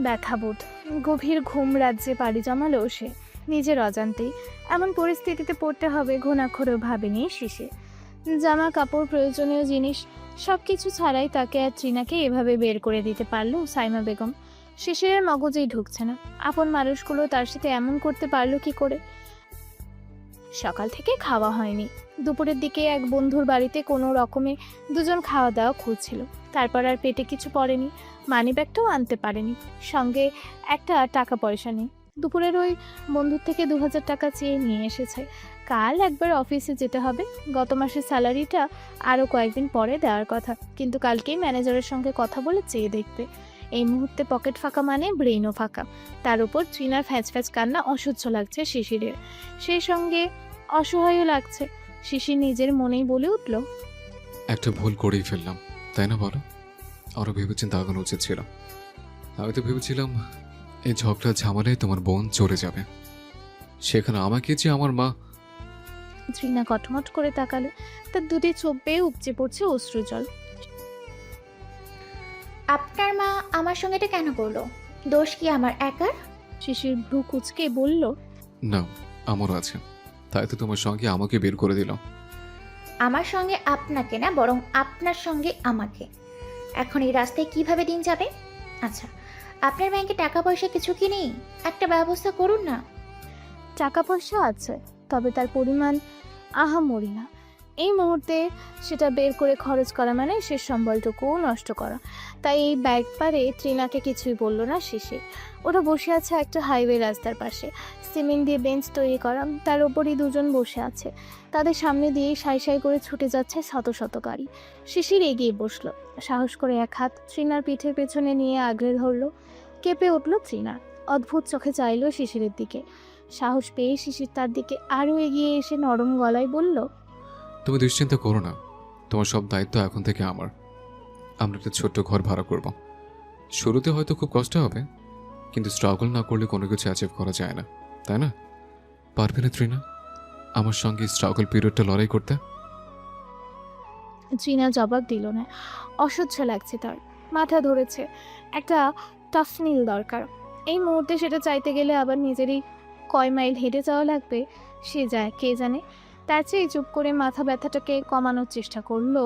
ব্যথাবোধ। গভীর ঘুম রাজ্যে পাড়ি জমালো সে নিজের অজান্তেই। এমন পরিস্থিতিতে পড়তে হবে ঘুণাক্ষরেও ভাবেনি শিশির। জামা কাপড় প্রয়োজনীয় জিনিস সব কিছু ছাড়াই তাকে আর ট্রিনাকে এভাবে বের করে দিতে পারলো সাইমা বেগম। শিশিরের মগজেই ঢুকছে না, আপন মানুষগুলো তার সাথে এমন করতে পারলো কি করে। সকাল থেকে খাওয়া হয়নি। দুপুরের দিকে এক বন্ধুর বাড়িতে কোনো রকমে দুজন খাওয়া দাওয়া খুঁজছিল। তারপর আর পেটে কিছু পড়েনি, মানিব্যাগটাও আনতে পারেনি, সঙ্গে একটা টাকা পয়সা নেই। দুপুরের ওই বন্ধুর থেকে 2000 টাকা চেয়ে নিয়ে এসেছে। কাল একবার অফিসে যেতে হবে, গত মাসের স্যালারিটা আরও কয়েকদিন পরে দেওয়ার কথা, কিন্তু কালকেই ম্যানেজারের সঙ্গে কথা বলে চেয়ে দেখবে। এই মুহূর্তে পকেট ফাঁকা মানে ব্রেইনও ফাঁকা। তার উপর ট্রিনার ফ্যাচ ফ্যাচ কান্না অসহ্য লাগছে শিশিরের, সেই সঙ্গে অসহায়ও লাগছে। শিশির নিজের মনেই বলে উঠল, একটা ভুল করেই ফেললাম, তাই না বলো? আরও ভেবেচিন্তে আগানো উচিত ছিল। আমি তো ভেবেছিলাম এই ঝগড়া ঝামেলায় তোমার বোন চলে যাবে, সেখানে আমাকে যে আমার মা। ট্রিনা কটমট করে তাকালো, তার দুটি চোখ বেয়ে উপচে পড়ছে অশ্রুজল। আপনার মা আমার সঙ্গে এটা কেন করলো? দোষ কি আমার একার? শিশির ভ্রু কুচকে বলল, না, আমারও আছে, তাই তো তোমার সঙ্গে আমাকে বের করে দিল। আমার সঙ্গে আপনাকে না, বরং আপনার সঙ্গে আমাকে। এখন এই রাস্তায় কিভাবে দিন যাবে? আচ্ছা, আপনার ব্যাংকে টাকা পয়সা কিছু কি নেই? একটা ব্যবস্থা করুন না। টাকা পয়সা আছে, তবে তার পরিমাণ আহামরি না। এই মুহূর্তে সেটা বের করে খরচ করা মানে শেষ সম্বলটুকুও নষ্ট করা। তাই এই ব্যাগ পারে ট্রিনাকে কিছুই বলল না শিশির। ওরা বসে আছে একটা হাইওয়ে রাস্তার পাশে, সিমেন্ট দিয়ে বেঞ্চ তৈরি করা, তার ওপরই দুজন বসে আছে। তাদের সামনে দিয়ে সাই সাই করে ছুটে যাচ্ছে শত শত গাড়ি। শিশির এগিয়ে বসলো, সাহস করে এক হাত ট্রিনার পিঠের পেছনে নিয়ে আগলে ধরলো। কেঁপে উঠল ট্রিনা, অদ্ভুত চোখে চাইলো শিশিরের দিকে। সাহস পেয়ে শিশির তার দিকে আরও এগিয়ে এসে নরম গলায় বলল, তুমি দুশ্চিন্তা করো না, তোমার সব দায়িত্ব এখন থেকে আমার। আমরা একটা ছোট্ট ঘর ভাড়া করব। শুরুতে হয়তো খুব কষ্ট হবে, কিন্তু স্ট্রাগল না করলে কোনো কিছু অ্যাচিভ করা যায় না, তাই না? পারবে না ট্রিনা আমার সঙ্গে স্ট্রাগল পিরিয়ডটা লড়াই করতে? ট্রিনা জবাব দিল না। অসহ্য লাগছে তার, মাথা ধরেছে। একটা টাফ নীল দরকার। এই মুহূর্তে সেটা চাইতে গেলে আবার নিজেরই কয় মাইল হেঁটে যাওয়া লাগবে, সে যায় কে জানে। তার চেয়ে চুপ করে মাথা ব্যথাটাকে কমানোর চেষ্টা করলো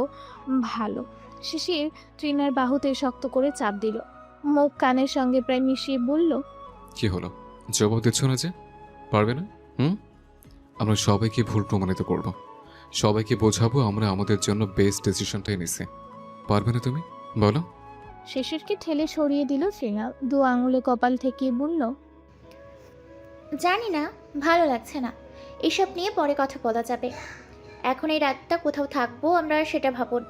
ভালো। শিশির ট্রিনার বাহুতে শক্ত করে চাপ দিল, মুখ কানের সঙ্গে প্রায় মিশিয়ে বলল, কি হলো, জবাব দিচ্ছ না যে? পারবে না? আমরা সবাইকে ভুল প্রমাণিত করব, সবাইকে বোঝাবো আমরা আমাদের জন্য বেস্ট ডিসিশনটাই নিছি। পারবে না তুমি? বলো। শিশিরকে ঠেলে সরিয়ে দিল ট্রিনা, 2 আঙুলে কপাল ঠেকিয়ে বলল, জানি না, ভালো লাগছে না। এসব নিয়ে পরে কথা বলা যাবে। এখন এই রাতটা কোথাও থাকবো আমরা, সেটা ভাবুন।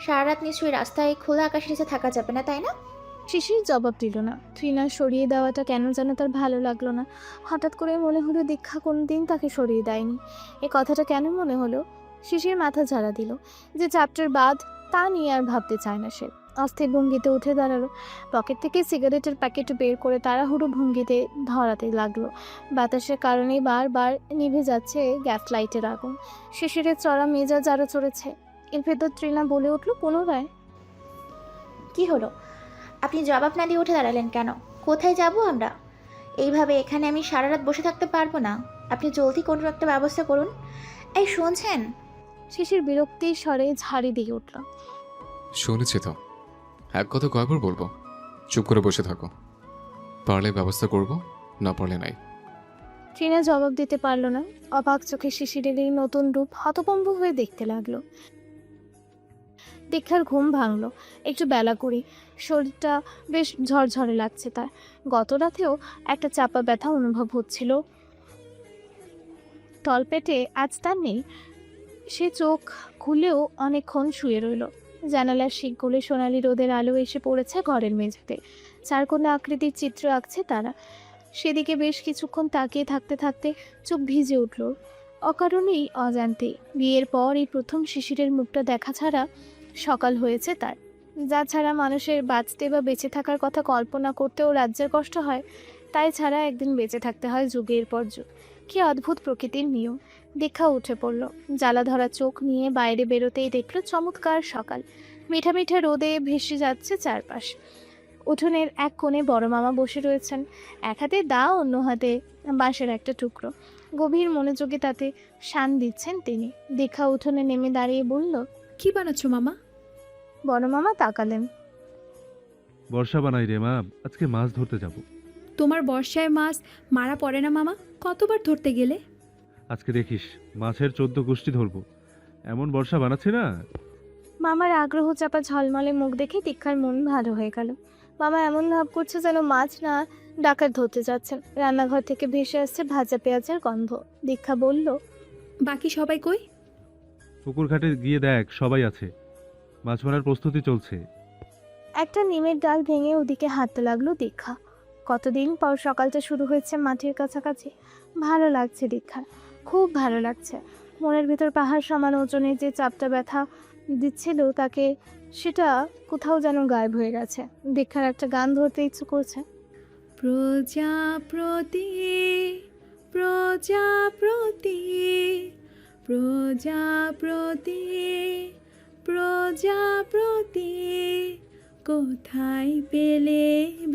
সারা রাত নিশ্চয়ই রাস্তায় খোলা আকাশের নিচে থাকা যাবে না, তাই না? শিশির জবাব দিল না। ট্রিনা সরিয়ে দেওয়াটা কেন যেন তার ভালো লাগলো না। হঠাৎ করে মনে হলো দীক্ষা কোনোদিন তাকে সরিয়ে দেয়নি। এই কথাটা কেন মনে হলো? শিশির মাথা ঝাড়া দিল, যে চ্যাপ্টার বাদ তা নিয়ে আর ভাবতে চায় না সে। অস্থির ভঙ্গিতে উঠে দাঁড়ালো, পকেট থেকে সিগারেটের প্যাকেট বের করে তাড়াহুড়ো ভঙ্গিতে ধরাতে লাগলো। বাতাসের কারণে বারবার নিভে যাচ্ছে গ্যাস লাইটের আগুন। শিশিরের চড়া মেজাজ আরও চড়েছে। এর ভেতর ট্রিনা বলে উঠল পুনরায়, কি হলো? আপনি জবাব না দিয়ে উঠে দাঁড়ালেন কেন? কোথায় যাব আমরা? এইভাবে এখানে আমি সারা রাত বসে থাকতে পারবো না। আপনি জলদি কোনো একটা ব্যবস্থা করুন। এই শুনছেন? শিশির বিরক্তির স্বরে ঝাড়ি দিয়ে উঠল। শুনেছি তো, এক কথা কয়বার বলবো? চুপ করে বসে থাকো। পারলে ব্যবস্থা করব, না পারলে নাই। ট্রিনা জবাব দিতে পারল না। অবাক চোখে শিশিরের এই নতুন রূপ হতভম্ব হয়ে দেখতে লাগলো। দীক্ষার ঘুম ভাঙলো একটু বেলা করে। শরীরটা বেশ ঝরঝরে লাগছে তার। গত রাতেও একটা চাপা ব্যথা অনুভব হচ্ছিল তলপেটে, আজ তার নেই। সে চোখ খুলেও অনেকক্ষণ শুয়ে রইল। জানালার শিক গলে সোনালি রোদের আলো এসে পড়েছে ঘরের মেঝেতে। চারকোনা আকৃতির চিত্র আঁকছে তারা। সেদিকে বেশ কিছুক্ষণ তাকিয়ে থাকতে থাকতে চোখ ভিজে উঠল অকারণেই, অজান্তেই। বিয়ের পর এই প্রথম শিশিরের মুখটা দেখা ছাড়া সকাল হয়েছে তার। যা ছাড়া মানুষের বাঁচতে বা বেঁচে থাকার কথা কল্পনা করতেও রাজ্যের কষ্ট হয়, তাই ছাড়া একদিন বেঁচে থাকতে হয় যুগের পর যুগ। কি অদ্ভুত প্রকৃতির নিয়ম। দীক্ষা উঠে পড়ল। জ্বালা ধরা চোখ নিয়ে বাইরে বেরোতেই দেখল চমৎকার সকাল। মিঠা মিঠা রোদে ভেসে যাচ্ছে চারপাশ। উঠোনের এক কোণে বড় মামা বসে রয়েছেন। এক হাতে দা, অন্য হাতে বাঁশের একটা টুকরো। গভীর মনোযোগে তাতে শান দিচ্ছেন তিনি। দীক্ষা উঠোনে নেমে দাঁড়িয়ে বলল, কি বানাচ্ছো মামা? বড় মামা তাকালেন। বর্ষা বানাই রে মা, আজকে মাছ ধরতে যাব। তোমার বর্ষায় মাছ মারা পড়ে না মামা? কতবার ধরতে গেলে? আজকে দেখিস মাছের 14 গোষ্ঠী ধরবো, এমন বর্ষা বানাচ্ছি না। মামার আগ্রহ চাপা ঝলমলে মুখ দেখে দীক্ষার মন ভালো হয়ে গেল। মামা এমন ভাব করছে যেন মাছ না ডাকাত ধরতে যাচ্ছেন। রান্নাঘর থেকে ভেসে আসছে ভাজা পেঁয়াজের গন্ধ। দীক্ষা বলল, বাকি সবাই কই? পুকুর ঘাটে গিয়ে দেখ, সবাই আছে, মাছ মারার প্রস্তুতি চলছে। একটা নিমের ডাল ভেঙে ওদিকে হাঁটতে লাগলো দীক্ষা। কতদিন পর সকালটা শুরু হয়েছে মাঠের কাছাকাছি। ভালো লাগছে দীক্ষার, খুব ভালো লাগছে। মনের ভিতর পাহাড় সমান ওজনের যে চাপটা ব্যথা দিচ্ছিল তাকে, সেটা কোথাও যেন গায়েব হয়ে গেছে। দীক্ষার একটা গান ধরতে ইচ্ছে করছে। প্রজাপতি প্রজাপতি প্রজাপতি প্রজাপতি, কোথায় পেলে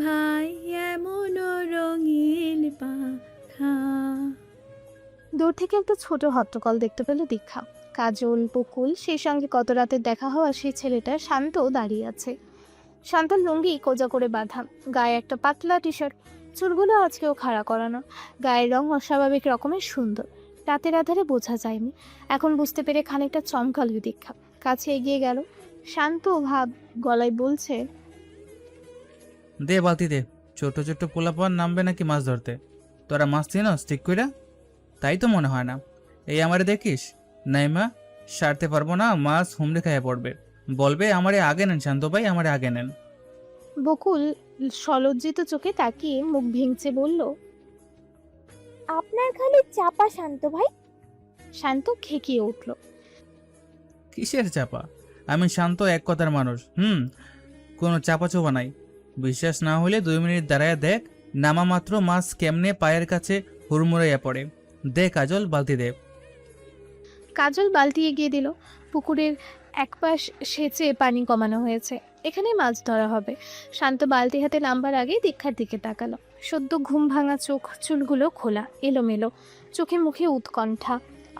ভাই এমন রঙিন পাখা? দূর থেকে একটা ছোট হট্টকল দেখতে পেল দীক্ষা। কাজল, বকুল, সেই সঙ্গে গত রাতে দেখা হওয়া সেই ছেলেটা শান্ত দাঁড়িয়ে আছে। শান্তর লুঙ্গি কোজা করে বাঁধা, গায়ে একটা পাতলা টি শার্ট, চুলগুলো আজকেও খাড়া করানো। গায়ের রং অস্বাভাবিক রকমের সুন্দর, রাতের আধারে বোঝা যায়নি। এখন বুঝতে পেরে খানিকটা চমকাল দীক্ষা। কাছে এগিয়ে গেল। শান্ত ভাব গলায় বলছে, দে বালতি দে। ছোট ছোট পোলাপান নামবে নাকি মাছ ধরতে? তোরা মাছ চিনস ঠিক কইরা? তাই তো মনে হয় না। এই আমারে দেখিস, নাইমা সারতে পারবো না, মাছ হুমড়ে খাইয়া পড়বে। বলবে আমারে আগে নেন শান্ত ভাই, আমারে আগে নেন। বকুল সলজ্জিত চোখে তাকিয়ে মুখ ভেঙচে বলল, আপনার খালি চাপা শান্ত ভাই। শান্ত খেকিয়ে উঠল। কিসের চাপা? আমি শান্ত এক কথার মানুষ। কোনো চাপা চোপা নাই। বিশ্বাস না হলে 2 মিনিট দাঁড়ায় দেখ, নামা মাত্র মাছ কেমনে পায়ের কাছে হুড়মুড়াইয়া পড়ে। দে কাজল, বালতি দে। কাজল বালতি এগিয়ে দিল। পুকুরের এক পাশ সেচে পানি কমানো হয়েছে, এখানে মাছ ধরা হবে। শান্ত বালতি হাতে নামবার আগে দীক্ষার দিকে তাকালো। সদ্য ঘুম ভাঙা চোখ, চুলগুলো খোলা, এলোমেলো, চোখে মুখে উৎকণ্ঠা,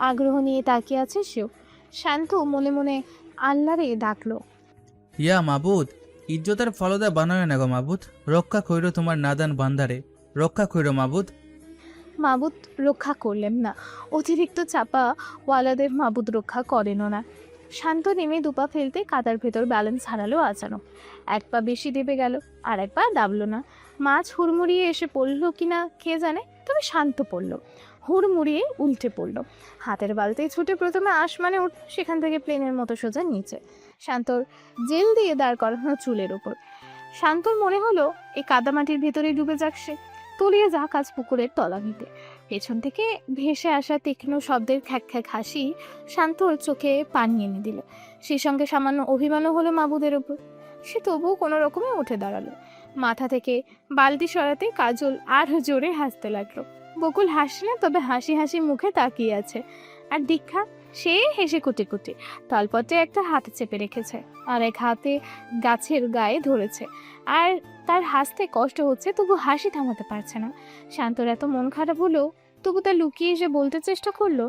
আগ্রহ নিয়ে তাকিয়ে আছে সেও। শান্ত মনে মনে আল্লাহরে ডাকলো, ইয়া মাবুদ, ইজ্জতের ফলদা বানায় না গো মাবুদ, রক্ষা কইরো তোমার নাদান বান্দারে, রক্ষা কইরো মাবুদ। মাবুদ রক্ষা করলেন না, অতিরিক্ত চাপা ওয়ালাদের মাবুদ রক্ষা করেনও না। শান্ত নেমে দুপা ফেলতে কাদার ভেতর ব্যালেন্স হারালো আচানক। এক পা বেশি দেবে গেল, আর এক পা দাবলো না। মাছ হুড়মুড়িয়ে এসে পড়লো কিনা কে জানে, তবে শান্ত পড়লো, হুড়মুড়িয়ে উল্টে পড়লো। হাতের বালতি ছুটে প্রথমে আসমানে উঠল, সেখান থেকে প্লেনের মতো সোজা নিচে, শান্তর জেল দিয়ে দাঁড় করানো চুলের ওপর। শান্তর মনে হলো এই কাদামাটির ভেতরে ডুবে যাক সে, তলিয়ে যাক আজ পুকুরের তলানিতে। পেছন থেকে ভেসে আসা তীক্ষ্ণ শব্দের খ্যাক খ্যাক হাসি শান্তর চোখে পানি এনে দিল। সেই সঙ্গে সামান্য অভিমানও হলো মাবুদের ওপর। সে তবুও কোনো রকমে উঠে দাঁড়ালো। মাথা থেকে বালতি সরাতে কাজল আর জোরে হাসতে লাগলো। বকুল হাসছে না, তবে হাসি হাসি মুখে তাকিয়ে আছে। আর দীক্ষা, সে হেসে কুটি কুটি তলপটে একটা হাতে চেপে রেখেছে, আর এক হাতে গাছের গায়ে ধরেছে। আর তার হাসতে কষ্ট হচ্ছে, তবু হাসি থামাতে পারছে না। শান্তর এত মন খারাপ হলেও তবু তা লুকিয়ে এসে বলতে চেষ্টা করলো,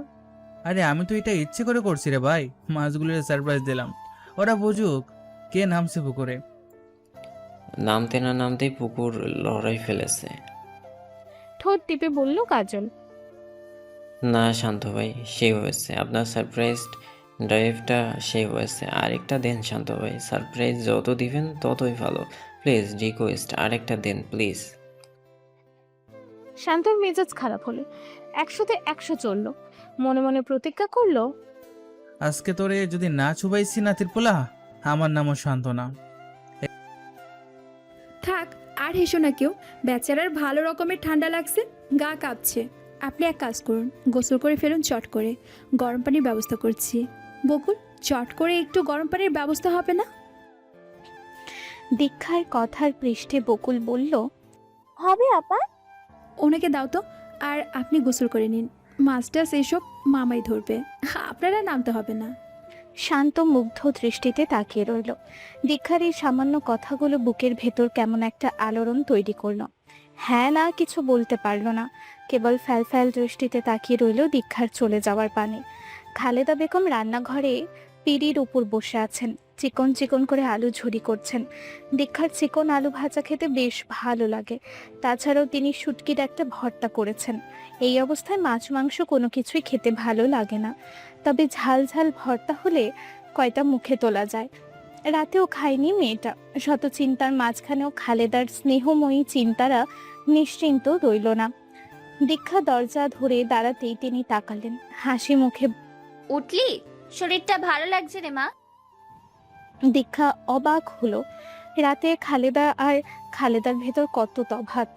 আরে আমি তো এটা ইচ্ছে করে করছি রে ভাই, মাছগুলোর সারপ্রাইজ দিলাম, ওরা বুঝুক কে নামছে পুকুরে। নামতে না নামতেই পুকুর লড়াই ফেলেছে। ঠোঁট টিপে বলল কাজল। না শান্ত ভাই, সেই হয়েছে আপনার সারপ্রাইজ ড্রাইভটা, সেই হয়েছে। আরেকটা দেন শান্ত ভাই, সারপ্রাইজ যত দিবেন ততই ভালো। প্লিজ রিকোয়েস্ট, আরেকটা দেন প্লিজ। শান্তর মেজাজ খারাপ হলো, 100-তে 100 চললো। মনে মনে প্রতিজ্ঞা করলো, আজকে তোরে যদি না ছুবাইছি নাতির পোলা, আমার নামও শান্তনা। থাক আর হেসো না কেউ, বেচারার ভালো রকমের ঠান্ডা লাগছে, গা কাঁপছে। আপনি এক কাজ করুন, গোসল করে ফেলুন চট করে, গরম পানির ব্যবস্থা করছি। বকুল, চট করে একটু গরম পানির ব্যবস্থা হবে না? দীক্ষার কথার পৃষ্ঠে বকুল বলল, হবে আপা। ওনাকে দাও তো, আর আপনি গোসল করে নিন। মাছটাস এসব মামাই ধরবে, আপনারা নামতে হবে না। শান্ত মুগ্ধ দৃষ্টিতে তাকিয়ে রইল। দীক্ষার এই সামান্য কথাগুলো বুকের ভেতর কেমন একটা আলোড়ন তৈরি করলো। হ্যাঁ না কিছু বলতে পারল না, কেবল ফ্যাল ফ্যাল দৃষ্টিতে তাকিয়ে রইল দীক্ষার চলে যাওয়ার পানে। খালেদা বেগম রান্নাঘরে পিঁড়ির উপর বসে আছেন, চিকন চিকন করে আলু ঝুরি করছেন। দীক্ষার চিকন আলু ভাজা খেতে বেশ ভালো লাগে। তাছাড়াও তিনি শুটকির একটা ভর্তা করেছেন। এই অবস্থায় মাছ মাংস কোনো কিছুই খেতে ভালো লাগে না, তবে ঝাল ঝাল ভর্তা হলে কয়টা মুখে তোলা যায়। রাতেও খায়নি মেয়েটা, শত চিন্তার মাঝখানেও খালেদার স্নেহময়ী চিন্তারা নিশ্চিন্ত রইল না। দীক্ষা দরজা ধরে দাঁড়াতেই তিনি তাকালেন, হাসি মুখে। উঠলি? শরীরটা ভালো লাগছে রে মা। দীক্ষা অবাক হলো। রাতে খালেদা আর খালেদার ভেতর কত তফাৎ,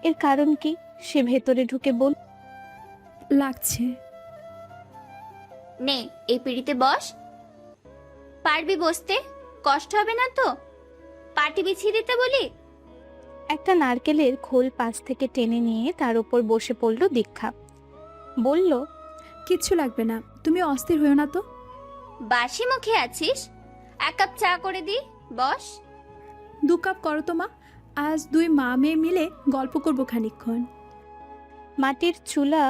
এর কারণ কি? সে ভেতরে ঢুকে বল, লাগছে। নে এই পিড়িতে বস। পারবি বসতে? কষ্ট হবে না তো? পাটি বিছিয়ে দিতে বলি? একটা নারকেলের খোল পাশ থেকে টেনে নিয়ে তার উপর বসে পড়ল দীক্ষা। বলল, কিচ্ছু লাগবে না, তুমি অস্থির হয়েও না তো। বাসি মুখে আছিস? 1 কাপ চা করে দি, বস। 2 কাপ করো তো মা, আজ 2 মা মেয়ে মিলে গল্প করবো খানিকক্ষণ। মাটির চুলা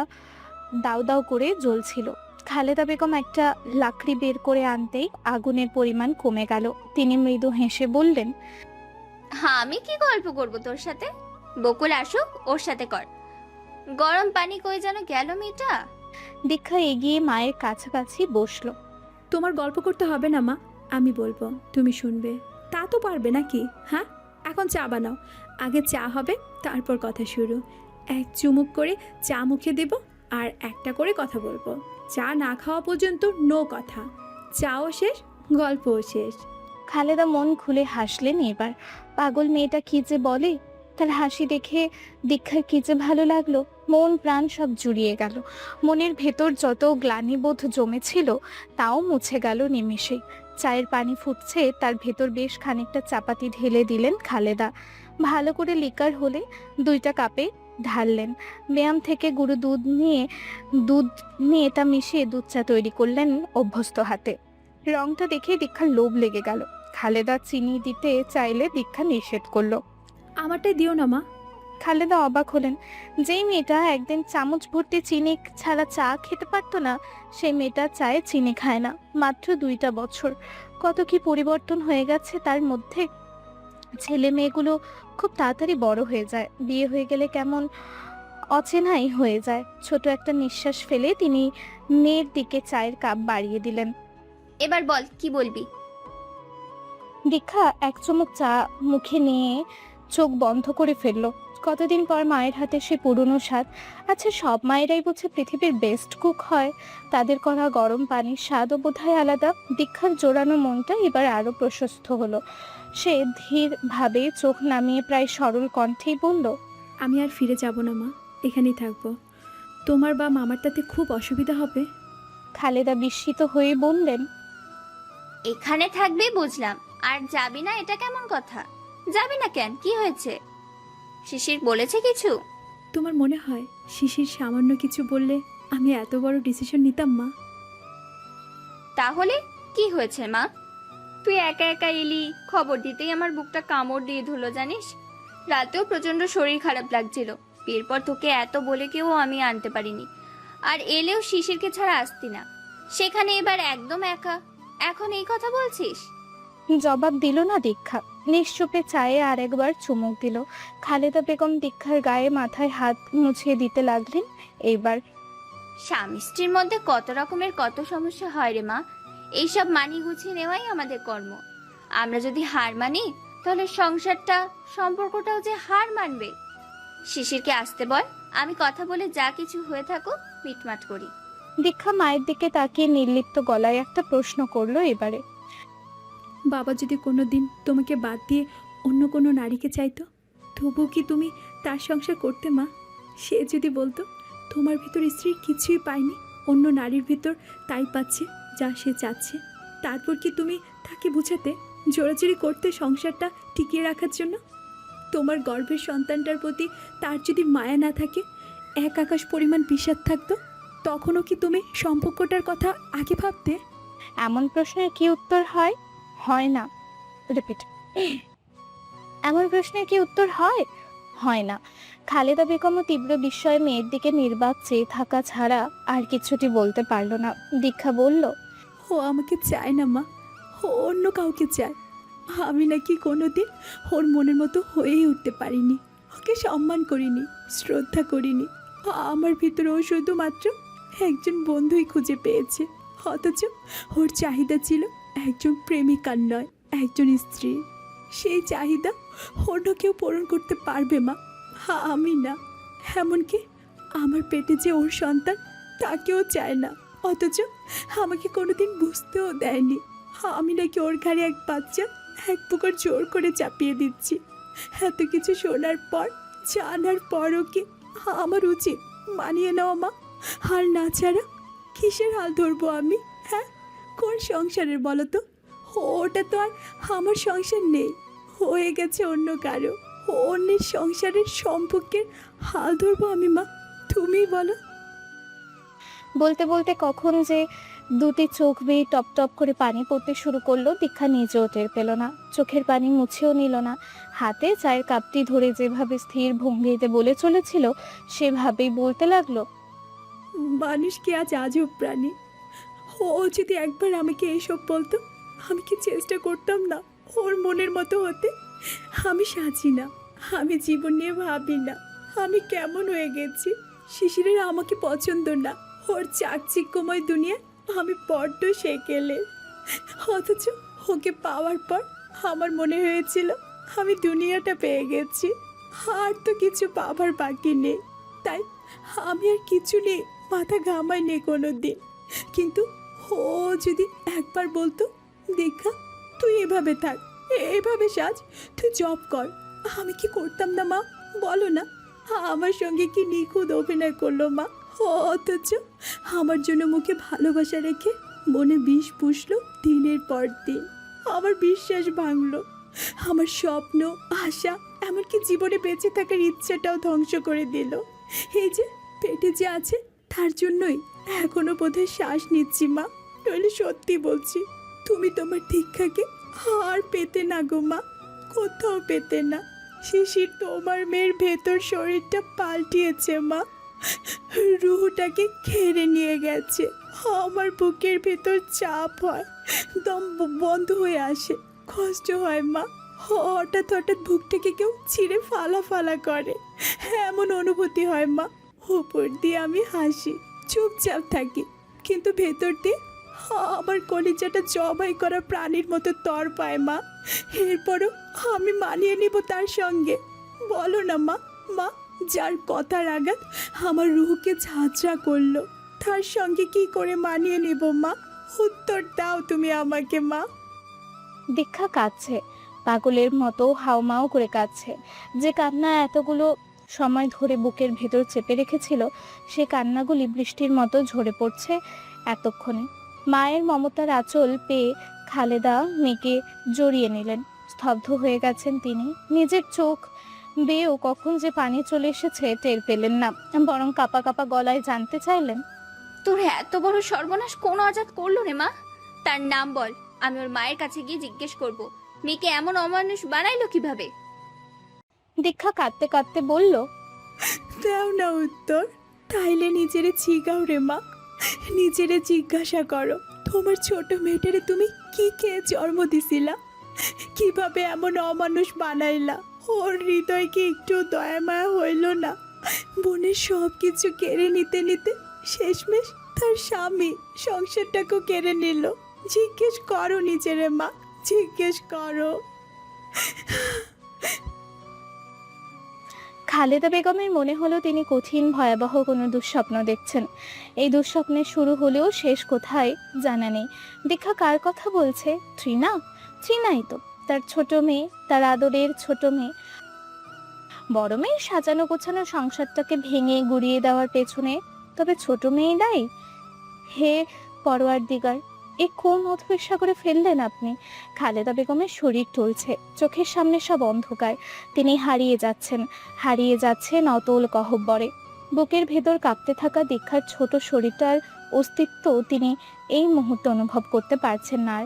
দাউ দাউ করে জ্বলছিল। খালেদা বেগম একটা লাকড়ি বের করে আনতেই আগুনের পরিমাণ কমে গেল। তিনি মৃদু হেসে বললেন, হ্যাঁ আমি কি গল্প করব তোর সাথে? বকুল আসুক, ওর সাথে কর। গরম পানি কই যেন গেল মেয়েটা। দীক্ষা এগিয়ে মায়ের কাছাকাছি বসলো। তোমার গল্প করতে হবে না মা, আমি বলবো, তুমি শুনবে। তা তো পারবে নাকি? হ্যাঁ, এখন চা বানাও, আগে চা হবে তারপর কথা শুরু। 1 চুমুক করে চা মুখে দেব আর একটা করে কথা বলবো। চা না খাওয়া পর্যন্ত নো কথা। চাও শেষ, গল্পও শেষ। খালেদা মন খুলে হাসলেন এবার। পাগল মেয়েটা কি যে বলে, তার হাসি দেখে দীক্ষার কি যে ভালো লাগলো। মন প্রাণ সব জুড়িয়ে গেল। মনের ভেতর যত গ্লানিবোধ জমেছিল তাও মুছে গেল নিমেষে। চায়ের পানি ফুটছে, তার ভেতর বেশ খানিকটা চাপাতি ঢেলে দিলেন খালেদা। ভালো করে লিকার হলে 2টা কাপে ঢাললেন। ব্যায়াম থেকে গুঁড়ো দুধ নিয়ে তা মিশিয়ে দুধ চা তৈরি করলেন অভ্যস্ত হাতে। রংটা দেখে দীক্ষার লোভ লেগে গেল। খালেদা চিনি দিতে চাইলে দীক্ষা নিষেধ করলো। আমারটাই দিও না মা। খালেদা অবাক হলেন। যেই মেয়েটা একদিন চামচ ভর্তি চিনি ছাড়া চা খেতে পারতো না, সেই মেয়েটা চায়ে চিনি খায় না। মাত্র 2টা বছর, কত কি পরিবর্তন হয়ে গেছে তার মধ্যে। ছেলে মেয়েগুলো খুব তাড়াতাড়ি বড় হয়ে যায়, বিয়ে হয়ে গেলে কেমন অচেনাই হয়ে যায়। ছোট একটা নিঃশ্বাস ফেলে তিনি মেয়ের দিকে চায়ের কাপ বাড়িয়ে দিলেন। এবার বল কি বলবি? দীক্ষা 1 চুমুক চা মুখে নিয়ে চোখ বন্ধ করে ফেললো। কতদিন পর মায়ের হাতে সে পুরনো স্বাদ। আচ্ছা, সব মায়েরাই বুঝে পৃথিবীর বেস্ট কুক হয়? তাদের করা গরম পানির স্বাদও বোধহয় আলাদা। দীক্ষার জোরানো মনটা এবার আরো প্রশস্ত হলো। সে ধীর ভাবে চোখ নামিয়ে প্রায় সরল কণ্ঠেই বলল, আমি আর ফিরে যাব না মা, এখানেই থাকবো। তোমার বা মামার তাতে খুব অসুবিধা হবে? খালেদা বিস্মিত হয়ে বললেন, এখানে থাকবি বুঝলাম, আর যাবি না এটা কেমন কথা? যাবি না কেন? কি হয়েছে? শিশির বলেছে কিছু? তোমার মনে হয় শিশির সামান্য কিছু বললে আমি এত বড় ডিসিশন নিতাম মা? তাহলে কি হয়েছে মা? তুই একা একা এলি, খবর দিতেই আমার বুকটা কামড় দিয়ে ধুলো জানিস। রাতেও প্রচন্ড শরীর খারাপ লাগছিল। বিয়ের পর তোকে এত বলে কেউ আমি আনতে পারিনি, আর এলেও শিশিরকে ছাড়া আসতি না। সেখানে এবার একদম একা, এখন এই কথা বলছিস? জবাব দিল না দীক্ষা। নিশ্চুপে চায়ে আর একবার চুমুক দিল। খালেদা বেগম দীক্ষার গায়ে মাথায় হাত মুছিয়ে দিতে লাগলেন। এইবার স্বামী স্ত্রীর মধ্যে কত রকমের কত সমস্যা হয় রে মা। এইসব মানি গুছিয়ে নেওয়াই আমাদের কর্ম। আমরা যদি হার মানি, তাহলে সংসারটা, সম্পর্কটাও যে হার মানবে। শিশিরকে আসতে বল, আমি কথা বলে যা কিছু হয়ে থাকুক মিটমাট করি। দীক্ষা মায়ের দিকে তাকিয়ে নির্লিপ্ত গলায় একটা প্রশ্ন করলো এবারে। বাবা যদি কোনো দিন তোমাকে বাদ দিয়ে অন্য কোনো নারীকে চাইতো, তবুও কি তুমি তার সংসার করতে মা? সে যদি বলতো তোমার ভিতর স্ত্রীর কিছুই পায়নি, অন্য নারীর ভিতর তাই পাচ্ছে যা সে চাচ্ছে, তারপর কি তুমি তাকে বুঝাতে, জোরাজুরি করতে সংসারটা টিকিয়ে রাখার জন্য? তোমার গর্ভের সন্তানটার প্রতি তার যদি মায়া না থাকে, এক আকাশ পরিমাণ বিষাদ থাকতো, তখনও কি তুমি সম্পর্কটার কথা আগে ভাবতে? এমন প্রশ্নের কি উত্তর হয়? হয় না। রিপিট। এমন প্রশ্নের কি উত্তর হয়? হয় না। খালেদা বেগমও তীব্র বিস্ময়ে মেয়ের দিকে নির্বাক চেয়ে থাকা ছাড়া আর কিছুটি বলতে পারল না। দীক্ষা বলল, ও আমাকে চায় না মা, ও অন্য কাউকে চায়। আমি নাকি কোনোদিন ওর মনের মতো হয়েই উঠতে পারিনি, ওকে সম্মান করিনি, শ্রদ্ধা করিনি। আমার ভিতরে ও শুধুমাত্র একজন বন্ধুই খুঁজে পেয়েছে, অথচ ওর চাহিদা ছিল একজন প্রেমিকার নয়, একজন স্ত্রী। সেই চাহিদা অন্য কেউ পূরণ করতে পারবে মা, আমি না। এমনকি আমার পেটে যে ওর সন্তান, তাকেও চায় না, অথচ আমাকে কোনোদিন বুঝতেও দেয়নি আমি নাকি ওর ঘাড়ে এক বাচ্চা এক প্রকার জোর করে চাপিয়ে দিচ্ছি। এত কিছু শোনার পর, জানার পরও কি আমার উচিত মানিয়ে নেওয়া মা? হাল না ছাড়া কিসের হাল ধরবো আমি? হ্যাঁ, কোন সংসারের বলো তো? ওটা তো আর আমার সংসার নেই, হয়ে গেছে অন্য কারো। অন্যের সংসারের সম্পর্কের হাল ধরবো আমি মা? তুমিই বলো। বলতে বলতে কখন যে দুটি চোখ বেয়ে টপ টপ করে পানি পড়তে শুরু করলো, দীক্ষা নিজেও টের পেল না। চোখের পানি মুছেও নিল না। হাতে চায়ের কাপটি ধরে যেভাবে স্থির ভঙ্গিতে বলে চলেছিল, সেভাবেই বলতে লাগলো। মানুষ কি আজ আজব প্রাণী? ও যদি একবার আমাকে এসব বলতো, আমি কি চেষ্টা করতাম না ওর মনের মতো হতে? আমি সাজি না, আমি জীবন নিয়ে ভাবি না, আমি কেমন হয়ে গেছি। শিশিরের আমাকে পছন্দ না, ওর চাকচিক্যময় দুনিয়া আমি বড্ড সেকেলে। অথচ ওকে পাওয়ার পর আমার মনে হয়েছিল আমি দুনিয়াটা পেয়ে গেছি, আর তো কিছু পাবার বাকি নেই। তাই আমি আর কিছু নেই মাথা ঘামাই নেই কোনো দিন। কিন্তু ও যদি একবার বলতো, দীক্ষা তুই এভাবে থাক, এভাবে সাজ, তুই জব কর, আমি কি করতাম না মা? বলো না। আমার সঙ্গে কি নিখুঁত অভিনয় করলো মা? অথচ আমার জন্য মুখে ভালোবাসা রেখে মনে বিষ পুষলো দিনের পর দিন। আমার বিশ্বাস ভাঙলো, আমার স্বপ্ন, আশা, এমনকি জীবনে বেঁচে থাকার ইচ্ছাটাও ধ্বংস করে দিল। এই যে পেটে যে আছে, তার জন্যই এখনো বোধহয় শ্বাস নিচ্ছি মা। নইলে সত্যি বলছি, তুমি তোমার দীক্ষাকে আর পেতে না গো মা, কোথাও পেতে না। শিশির তোমার মেয়ের ভেতর শরীরটা পাল্টিয়েছে মা, রুহটাকে ঘেরে নিয়ে গেছে। আমার বুকের ভেতর চাপ হয়, দম বন্ধ হয়ে আসে, কষ্ট হয় মা। হঠাৎ হঠাৎ বুকটাকে কেউ ছিঁড়ে ফালা ফালা করে, এমন অনুভূতি হয় মা। উপর দিয়ে আমি হাসি, চুপচাপ থাকি, কিন্তু ভেতর দিয়ে আমার কলিজাটা জবাই করা প্রাণীর মতো তর পায় মা। এরপরও আমি মানিয়ে নিব তার সঙ্গে? বলো না মা। মা, যার কথার আঘাত আমার রুহকে ঝাঁঝরা করলো, তার সঙ্গে কি করে মানিয়ে নেব মা? উত্তর দাও তুমি আমাকে মা। দীক্ষা কাঁদছে, পাগলের মতো হাউমাউ করে কাঁদছে। যে কান্না এতগুলো সময় ধরে বুকের ভেতর চেপে রেখেছিল, সে কান্নাগুলি বৃষ্টির মতো ঝরে পড়ছে এতক্ষণে। মায়ের মমতার আঁচল পেয়ে খালেদা মেয়েকে জড়িয়ে নিলেন। স্তব্ধ হয়ে গেছেন তিনি। নিজের চোখ বেয়েও কখন যে পানি চলে এসেছে টের পেলেন না, বরং কাপা কাপা গলায় জানতে চাইলেন, তোর এত বড় সর্বনাশ কোন আজাদ করলো রে মা? তার নাম বল, আমি ওর মায়ের কাছে গিয়ে জিজ্ঞেস করব, মেয়েকে এমন অমানুষ বানাইলো কিভাবে? দীক্ষা কাঁদতে কাঁদতে বলল, দাও না উত্তর, তাইলে নিজেরে জিগাও রে মা, নিজেরে জিজ্ঞাসা করো তোমার ছোট মেয়েটারে তুমি কি খেয়ে জন্ম দিছিলা, কিভাবে এমন অমানুষ বানাইলা। ওর হৃদয় কি একটু দয়া মায়া হইল না? বোনের সব কিছু কেড়ে নিতে নিতে শেষমেশ তার স্বামী সংসারটাকেও কেড়ে নিল। জিজ্ঞেস করো নিজেরে মা, জিজ্ঞেস করো। খালেদা বেগমের মনে হলো তিনি কঠিন ভয়াবহ কোনো দুঃস্বপ্ন দেখছেন। এই দুঃস্বপ্নের শুরু হলেও শেষ কোথায় জানা নেই। দীক্ষা কার কথা বলছে? তৃণা? তৃণাই তো, তার ছোট মেয়ে, তার আদরের ছোট মেয়ে। বড় মেয়ের সাজানো গোছানো সংসারটাকে ভেঙে গুড়িয়ে দেওয়ার পেছনে তবে ছোট মেয়ে দায়ী? হে পরওয়ারদিগার, এ কোন অথৈ সাগরে ফেললেন আপনি? খালেদা বেগমের শরীর টলছে, চোখের সামনে সব অন্ধকার। তিনি হারিয়ে যাচ্ছেন অতল গহ্বরে। বুকের ভেতর কাঁপতে থাকা দীক্ষার ছোট শরীরটার অস্তিত্ব তিনি এই মুহূর্তে অনুভব করতে পারছেন না আর।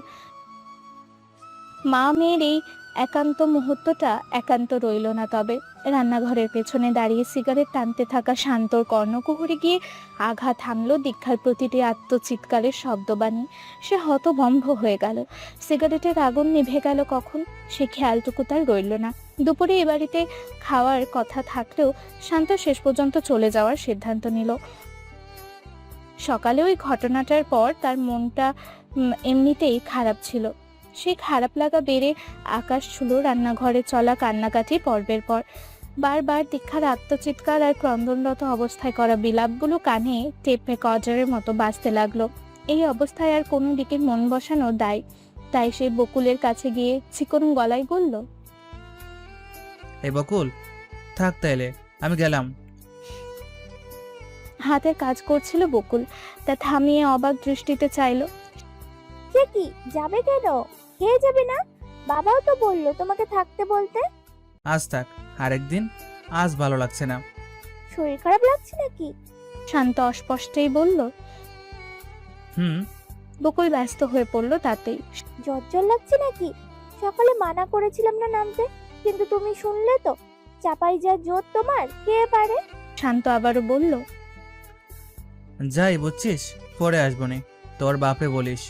মা মেয়ের এই একান্ত মুহূর্তটা একান্ত রইল না। তবে রান্নাঘরের পেছনে দাঁড়িয়ে সিগারেট টানতে থাকা শান্তর কর্ণকুহরে গিয়ে আঘাত হানল দীক্ষার প্রতিটি আত্মচিৎকারের শব্দবাণী। সে হতভম্ব হয়ে গেল। সিগারেটের আগুন নিভে গেল কখন, সে খেয়ালটুকু তার রইল না। দুপুরে এ বাড়িতে খাওয়ার কথা থাকলেও শান্ত শেষ পর্যন্ত চলে যাওয়ার সিদ্ধান্ত নিল। সকালে ওই ঘটনাটার পর তার মনটা এমনিতেই খারাপ ছিল। সেই খারাপ লাগা বেড়ে আকাশ ছুলো রান্নাঘরে চলা কান্নাকাটি পর্বের পর। বারবার দীক্ষার আত্মচিৎকার আর ক্রন্দনরত অবস্থায় করা বিলাপগুলো কানে টেপ রেকর্ডারের মতো বাজতে লাগলো। এই অবস্থায় আর কোনো দিকে মন বসানো দায়। তাই সে বকুলের কাছে গিয়ে চিকন গলায় বলল, এই বকুল, থাক তাইলে, আমি গেলাম। হাতের কাজ করছিল বকুল, তা থামিয়ে অবাক দৃষ্টিতে চাইল। সে কি, যাবে কেন? খেয়ে যাবে না? বাবাও তো বললো তোমাকে থাকতে বলতে। আজ থাক, আরেকদিন, আজ ভালো লাগছে না। শরীর খারাপ লাগছে নাকি? শান্ত অস্পষ্টই বলল। বকুল ব্যস্ত হয়ে পড়ল তাতেই। জ্বর লাগছে নাকি? সকালে মানা করেছিলাম না নামতে, কিন্তু তুমি শুনলে তো। চাপাই যা জোর তোমার, কে পারে? শান্ত আবারও বলল, যাই বুঝছিস, পরে আসবো নি, তোর বাপরে বলিস।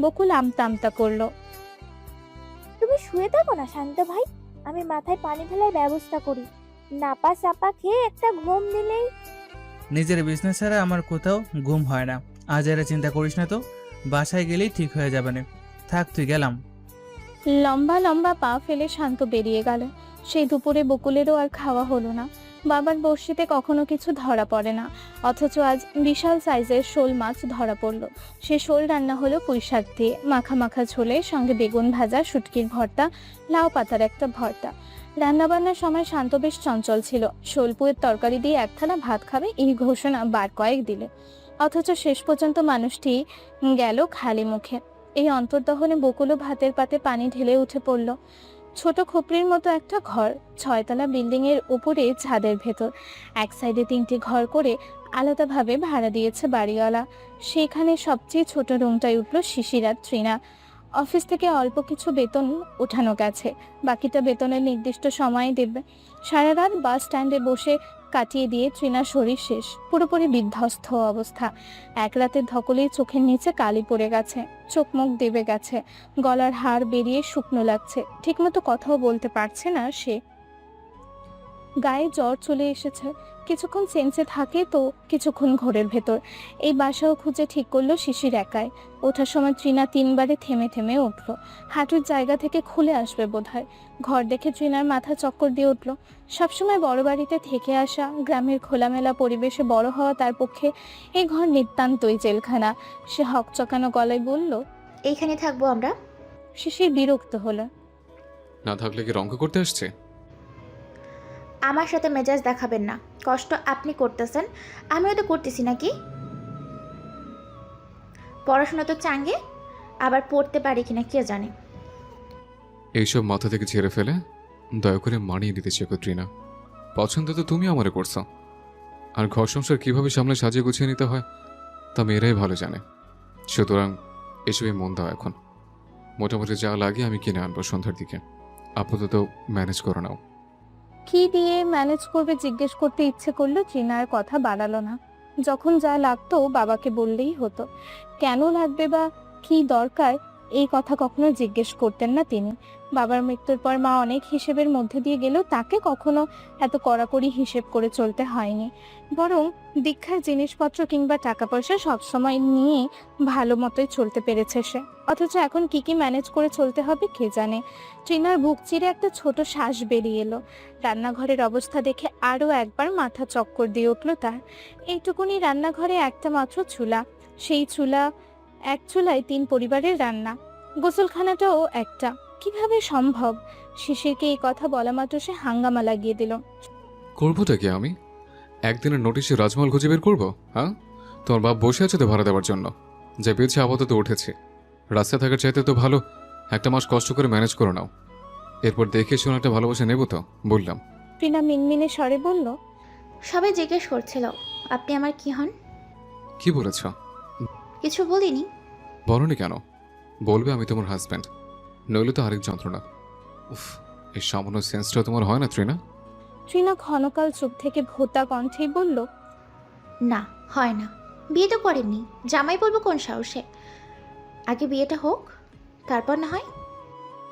বকুল আমতা আমতা করলো। তুমি শুয়ে থাকো না শান্ত ভাই, আমি মাথায় পানি ঢালার ব্যবস্থা করি। নাপা চাপা খেয়ে একটা ঘুম দিলেই। নিজের বিজনেস ছাড়া আমার কোথাও ঘুম হয় না। আজ এরা চিন্তা করিস না তো, বাসায় গেলেই ঠিক হয়ে যাবে না। থাক, তুই গেলাম। লম্বা লম্বা পা ফেলে শান্ত বেরিয়ে গেল। সেই দুপুরে বকুলেরও আর খাওয়া হলো না। বাবার বড়শিতে কখনো কিছু ধরা পড়ে না, অথচ আজ বিশাল সাইজের শোল মাছ ধরা পড়ল। সে শোল রান্না হলো পুঁইশাক দিয়ে, মাখা মাখা ঝোলে, সঙ্গে বেগুন ভাজা, শুটকির ভর্তা, লাউ পাতার একটা ভর্তা। রান্নাবান্নার সময় শান্ত বেশ চঞ্চল ছিল। শোলপুয়ের তরকারি দিয়ে এক থালা ভাত খাবে এই ঘোষণা বার কয়েক দিলে, অথচ শেষ পর্যন্ত মানুষটি গেল খালি মুখে। এই অন্তর্দহনে বকুলও ভাতের পাতে পানি ঢেলে উঠে পড়ল। ছোট খোপড়ির মতো একটা ঘর, 6 তলা বিল্ডিং এর উপরে ছাদের ভেতর। এক সাইডে 3টি ঘর করে আলাদাভাবে ভাড়া দিয়েছে বাড়িওয়ালা। সেখানে সবচেয়ে ছোট রুমটাই উঠল শিশির আর তৃণা। অফিস থেকে অল্প কিছু বেতন উঠানো গেছে, বাকিটা বেতনের নির্দিষ্ট সময়ে দেবে। সারা রাত বাস স্ট্যান্ডে বসে কাটিয়ে দিয়ে তৃণার শরীর শেষ, পুরোপুরি বিধ্বস্ত অবস্থা। এক রাতের ধকলেই চোখের নিচে কালি পড়ে গেছে, চোখ মুখ দেবে গেছে, গলার হাড় বেরিয়ে শুকনো লাগছে, ঠিকমতো কথাও বলতে পারছে না সে। গায়ে জ্বর চলে এসেছে, কিছুক্ষণ সেন্সে থাকে তো কিছুক্ষণ ঘোরের ভেতর। এই বাসাও খুঁজে ঠিক করলো শিশির একাই। ওঠার সময় তৃণা 3বারে থেমে থেমে উঠল। হাঁটুর জায়গা থেকে খুলে আসবে বোধহয়। ঘর দেখে তৃণার মাথা চক্কর দিয়ে উঠল। সবসময় বড় বাড়িতে থেকে আসা, গ্রামের খোলামেলা পরিবেশে বড় হওয়া তার পক্ষে এই ঘর নিতান্তই জেলখানা। সে হকচকানো গলায় বলল, এইখানে থাকবো আমরা। শিশির বিরক্ত হলো। না থাকলে কি রঙ্গ করতে আসছে? আমার সাথে মেজাজ দেখাবেন না, কষ্ট আপনি করতেছেন, আমিও তো করতেছি নাকি? পড়াশোনা তো চাঙ্গে, আবার পড়তে পারি কিনা কে জানে। এইসব মাথা থেকে ছেড়ে ফেলে দয়া করে মানিয়ে দিতে চেকো তৃণা। পছন্দ তো তুমি আমারে করছো, আর ঘর সংসার কীভাবে সামলে সাজিয়ে গুছিয়ে নিতে হয় তা মেয়েরাই ভালো জানে। সুতরাং এসবে মন দাও। এখন মোটামুটি যা লাগে আমি কিনে আনবো সন্ধ্যার দিকে, আপাতত ম্যানেজ করে নাও। কি দিয়ে ম্যানেজ করবে জিজ্ঞেস করতে ইচ্ছে করলো, ট্রিনার কথা বাড়ালো না। যখন যা লাগতো বাবাকে বললেই হতো। কেন লাগবে বা কি দরকার এই কথা কখনো জিজ্ঞেস করতেন না তিনি। বাবার মৃত্যুর পর মা অনেক হিসেবের মধ্যে দিয়ে গেলেও তাকে কখনো এত কড়াকড়ি হিসেব করে চলতে হয়নি। বরং দীক্ষার জিনিসপত্র কিংবা টাকা পয়সা সবসময় নিয়ে ভালো মতোই চলতে পেরেছে সে। অথচ এখন কি কি ম্যানেজ করে চলতে হবে কে জানে। ট্রিনার বুক চিরে একটা ছোট শ্বাস বেরিয়ে এলো। রান্নাঘরের অবস্থা দেখে আরও একবার মাথা চক্কর দিয়ে উঠল তার। এইটুকুনি রান্নাঘরে একটা মাত্র চুলা, সেই এক চুলায় 3 পরিবারের রান্না। গোসলখানাটাও একটা, কিভাবে সম্ভব? শিশিরকে এই কথা বলা মাত্র সে হাঙ্গামা লাগিয়ে দিল। করবোটা কি আমি? একদিনের নোটিশে রাজমহল খুঁজে বের করবো? হ্যাঁ, তোমার বাপ বসে আছে তো ভাড়া দেওয়ার জন্য। যে পেয়েছে আপাতত উঠেছে, রাস্তায় থাকার চাইতে তো ভালো একটা মাস কষ্ট করে ম্যানেজ করে নাও, এরপর দেখে শুনে একটা ভালোবাসা নেবো তো বললাম। ট্রিনা মিনমিনে স্বরে বলল, সবাই জিজ্ঞেস করছিল আপনি আমার কি হন। কি বলেছ? কিছু বলিনি। বলনি কেন? বলবে আমি তোমার হাজব্যান্ড, নইলে তো আরেক যন্ত্রণা। উফ, এই সামান্য সেন্সটা তোমার হয় না ট্রিনা? ট্রিনা ক্ষণকাল চুপ থেকে ভোতা কণ্ঠেই বলল, না, হয় না। বিয়ে তো করেননি, জামাই বলবো কোন সাহসে? আগে বিয়েটা হোক, তারপর না হয়।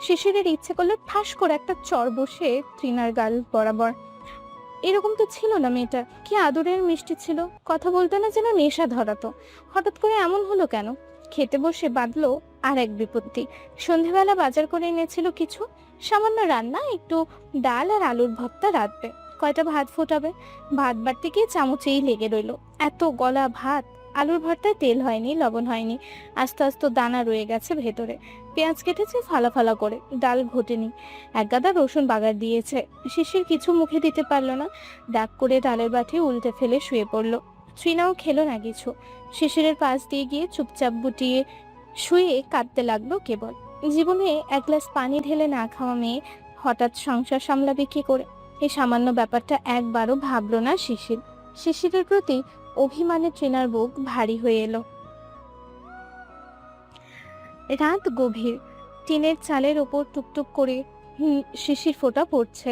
শিশিরের ইচ্ছে করলো ঠাস করে একটা চর বসে ট্রিনার গাল বরাবর। এরকম তো ছিল না মেয়েটা, কি আদরের মিষ্টি ছিল, কথা বলতে না যেন নেশা ধরাতো। হঠাৎ করে এমন হলো কেন? খেতে বসে বাঁধলো আর এক বিপত্তি। সন্ধেবেলা বাজার করে এনেছিল কিছু, সামান্য রান্না, একটু ডাল আর আলুর ভর্তা রাঁধবে, কয়টা ভাত ফোটাবে। ভাত বাড়তে গিয়ে চামচেই লেগে রইলো। এত গলা ভাত, আলুর ভর্তায় তেল হয়নি, লবণ হয়নি, আস্তে আস্তে দানা রয়ে গেছে ভেতরে। পেঁয়াজ কেটেছে ফালা ফালা করে, ডাল ঘটেনি, এক গাদা রসুন বাগার দিয়েছে। শিশির কিছু মুখে দিতে পারলো না, ডাক করে ডালের বাটি উল্টে ফেলে শুয়ে পড়লো। ট্রিনাও খেলো না কিছু, শিশিরের পাশ দিয়ে গিয়ে চুপচাপ গুটিয়ে শুয়ে কাঁদতে লাগলো কেবল। জীবনে এক গ্লাস পানি ঢেলে না খাওয়া মেয়ে হঠাৎ সংসার সামলাবে কি করে? এই সামান্য ব্যাপারটা একবারও ভাবলো না শিশির। শিশিরের প্রতি অভিমানে ট্রিনার বুক ভারী হয়ে এলো। রাত গভীর, টিনের চালের ওপর টুকটুক করে শিশির ফোঁটা পড়ছে।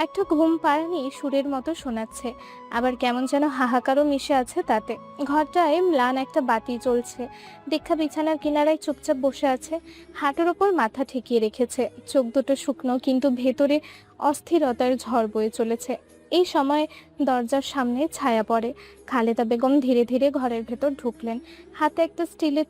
একটা ঘুম পাড়ানি সুরের মতো শোনাচ্ছে, আবার কেমন যেন হাহাকারও মিশে আছে তাতে। ঘরটায় ম্লান একটা বাতি জ্বলছে। দীক্ষা বিছানার কিনারায় চুপচাপ বসে আছে, হাঁটুর ওপর মাথা ঠেকিয়ে রেখেছে। চোখ দুটো শুকনো, কিন্তু ভেতরে অস্থিরতার ঝড় বয়ে চলেছে। এই সময় দরজার সামনে ছায়া পড়ে। খালেদা বেগম ধীরে ধীরে ঘরের ভেতর ঢুকলেন। হাতে একটা স্টিলের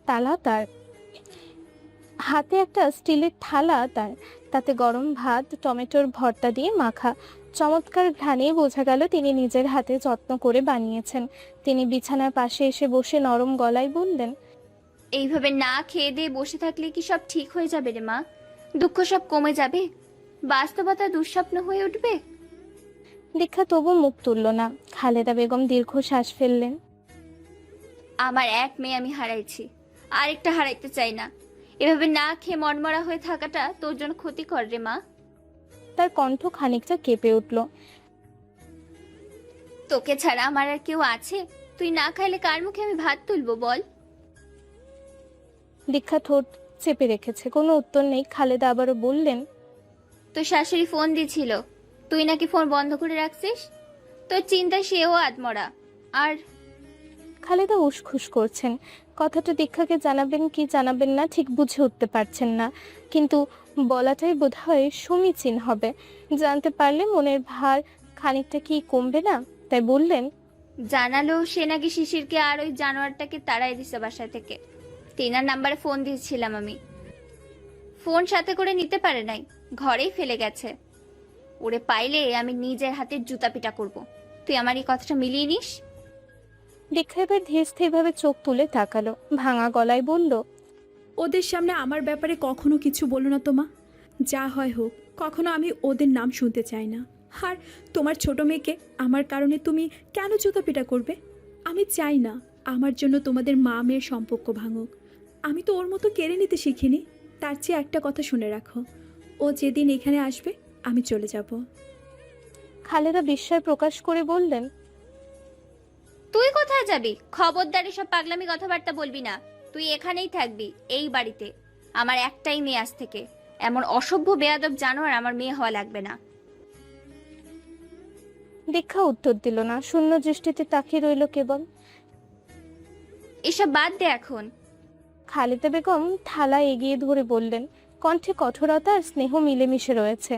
থালা তার, তাতে গরম ভাত, টমেটোর ভর্তা দিয়ে মাখা। চমৎকার ঘ্রাণে বোঝা গেল তিনি নিজের হাতে যত্ন করে বানিয়েছেন। তিনি বিছানার পাশে এসে বসে নরম গলায় বললেন, এইভাবে না খেয়ে দিয়ে বসে থাকলে কি সব ঠিক হয়ে যাবে রে মা? দুঃখ সব কমে যাবে, বাস্তবতা দুঃস্বপ্ন হয়ে উঠবে। দীক্ষা তবু মুখ তুলল না। খালেদা বেগম দীর্ঘ শ্বাস ফেললেন। আমার এক মেয়ে আমি হারাইছি, আরেকটা হারাইতে চাই না। এভাবে না খেয়ে মনমরা হয়ে থাকাটা তোর জন্য ক্ষতিকর রে মা। তার কণ্ঠ খানিকটা কেঁপে উঠল। তোকে ছাড়া আমার আর কেউ আছে? তুই না খাইলে কার মুখে আমি ভাত তুলবো বল? দীক্ষা ঠোঁট চেপে রেখেছে, কোনো উত্তর নেই। খালেদা আবারও বললেন, তোর শাশুড়ি ফোন দিছিল, তুই নাকি ফোন বন্ধ করে রাখছিস। তোর চিন্তায় সেও আত্মরা। আর খালেদা উসখুস করছেন। কথাটা দীক্ষাকে জানাবেন কি জানাবেন না ঠিক বুঝে উঠতে পারছেন না, কিন্তু বলাটাই বোধহয় সমীচীন হবে। জানতে পারলে মনের ভার খানিকটা কি কমবে না? তাই বললেন, জানালো সে নাকি শিশিরকে আর ওই জানোয়ারটাকে তাড়াই দিছে বাসা থেকে। টিনার নাম্বারে ফোন দিয়েছিলাম আমি, ফোন সাথে করে নিতে পারে নাই, ঘরেই ফেলে গেছে। ওরে পাইলে আমি নিজের হাতে জুতা পিটা করব। তুই আমার এই কথাটা মিলিয়ে নিস। দীক্ষা এবার ধীর স্থিরভাবে চোখ তুলে তাকালো, ভাঙা গলায় বলল, ওদের সামনে আমার ব্যাপারে কখনো কিছু বলো না তোমা। যা হয় হোক, কখনো আমি ওদের নাম শুনতে চাই না। আর তোমার ছোট মেয়েকে আমার কারণে তুমি কেন জুতাপিটা করবে? আমি চাই না আমার জন্য তোমাদের মা মেয়ের সম্পর্ক ভাঙুক। আমি তো ওর মতো কেড়ে নিতে শিখিনি। তার চেয়ে একটা কথা শুনে রাখো, ও যেদিন এখানে আসবে আমি চলে যাব। খালেদা বিস্ময় প্রকাশ করে বললেন, তুই কোথায় যাবি? খবরদার এসব পাগলামি কথাবার্তা বলবি না। তুই এখানেই থাকবি, এই বাড়িতে। আমার একটাই মেয়ে, আজ থেকে এমন অসভ্য বেয়াদব জানোয়ার আমার মেয়ে হওয়া লাগবে না। দীক্ষা উত্তর দিল না, শূন্য দৃষ্টিতে তাকিয়ে রইল কেবল। এসব বাদ দে এখন। খালেদা বেগম থালা এগিয়ে ধরে বললেন, কণ্ঠে কঠোরতা আর স্নেহ মিলেমিশে রয়েছে।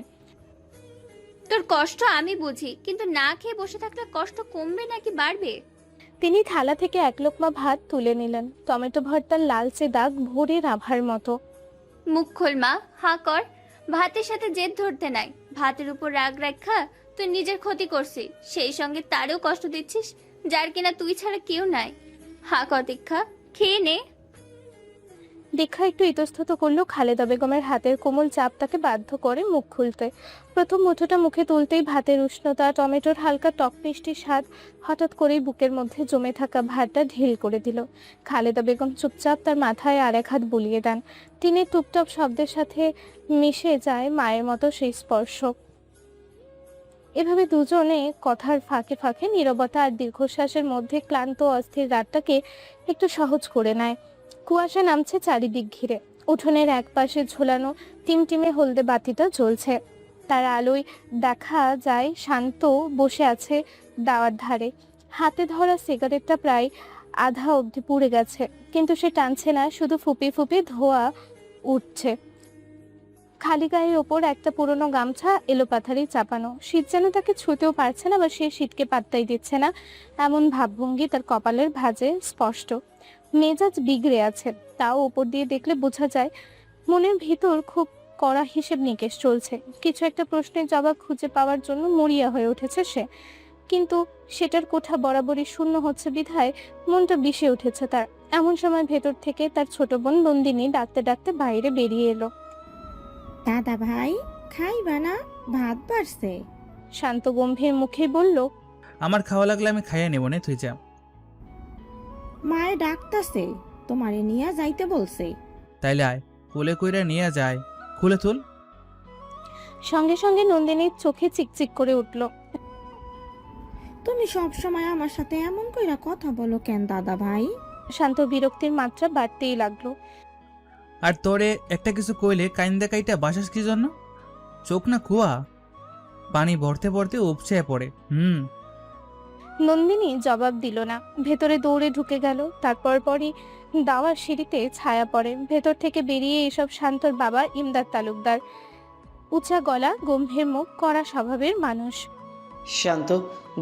তোর কষ্ট আমি বুঝি, কিন্তু না খেয়ে বসে থাকলে কষ্ট কমবে নাকি বাড়বে? তিনি থালা থেকে এক লোকমা ভাত তুলে নিলেন, টমেটো ভর্তার লালচে দাগ ভোরের আভার মতো। মুখ খোল মা, হাঁ কর। ভাতের সাথে জেদ ধরতে নাই। ভাতের উপর রাগ রাখা তুই নিজের ক্ষতি করছিস, সেই সঙ্গে তারও কষ্ট দিচ্ছিস, যার কিনা তুই ছাড়া কেউ নাই। হাঁ কর দীক্ষা, খেয়ে নে। দীক্ষা একটু ইতস্তত করলো, খালেদা বেগমের হাতের কোমল চাপ তাকে বাধ্য করে মুখ খুলতে। প্রথম মুঠোটা মুখে তুলতেই ভাতের উষ্ণতা, টমেটোর হালকা টক মিষ্টি স্বাদ হঠাৎ করেই বুকের মধ্যে জমে থাকা ভাতটা ঢিল করে দিল। খালেদা বেগম চুপচাপ তার মাথায় আর এক হাত বুলিয়ে দেন। টিনের টুপটাপ শব্দের সাথে মিশে যায় মায়ের মতো সেই স্পর্শ। এভাবে দুজনে কথার ফাঁকে ফাঁকে নীরবতা আর দীর্ঘশ্বাসের মধ্যে ক্লান্ত অস্থির রাতটাকে একটু সহজ করে নেয়। কুয়াশা নামছে চারিদিক ঘিরে। উঠোনের এক পাশে ঝোলানো টিমটিমে হলদে বাতিটা জ্বলছে, তার আলোয় দেখা যায় শান্ত বসে আছে দাওয়ার ধারে। হাতে ধরা সিগারেটটা প্রায় আধা অবধি পুড়ে গেছে, কিন্তু সে টানছে না, শুধু ফুপিয়ে ফুপিয়ে ধোয়া উঠছে। খালি গায়ের ওপর একটা পুরনো গামছা এলোপাথারি চাপানো। শীত যেন তাকে ছুঁতেও পারছে না, বা সে শীতকে পাত্তাই দিচ্ছে না, এমন ভাবভঙ্গি তার কপালের ভাঁজে স্পষ্ট। মেজাজ বিগড়ে আছে, তাও উপর দিয়ে দেখলে বোঝা যায় মনের ভিতর খুব কড়া হিসেব নিকেশ চলছে। কিছু একটা প্রশ্নের জবাব খুঁজে পাওয়ার জন্য মরিয়া হয়ে উঠেছে সে, কিন্তু সেটার কোঠা বরাবরই শূন্য হচ্ছে বিধায় মনটা বিষে উঠেছে তার। এমন সময় ভেতর থেকে তার ছোট বোন নন্দিনী ডাকতে ডাকতে বাইরে বেরিয়ে এলো। দাদা ভাই, খাইবা না? ভাত বাড়ছে। শান্ত গম্ভীর মুখে বলল, আমার খাওয়া লাগলে আমি খাইয়ে নেব না, তুই যা। মায়ে ডাকতাছে, তোমারে নিয়ে যাইতে বলছে। তাইলে আয়, কোলে কইরা নিয়ে যায়, খুলে তুল। সঙ্গে সঙ্গে নন্দিনীর চোখে চিকচিক করে উঠল। তুমি সব সময় আমার সাথে এমন কইরা কথা বলো কেন দাদা ভাই? শান্ত বিরক্তির মাত্রা বাড়তেই লাগলো। আর তোরে একটা কিছু কইলে কাইন্দা কাইটা বাসাস কি জন্য? চোখ না কুয়া, পানি ভরতে ভরতে উপচে পড়ে। নন্দিনী জবাব দিল না, ভেতরে দৌড়ে ঢুকে গেল। তারপর পরই দাওয়ার সিঁড়িতে ছায়া পড়ে। ভেতর থেকে বেরিয়ে এসব শান্তর বাবা ইমদাদ তালুকদার। উঁচা গলা, গম্ভীর মুখ, কড়া স্বভাবের মানুষ। শান্ত,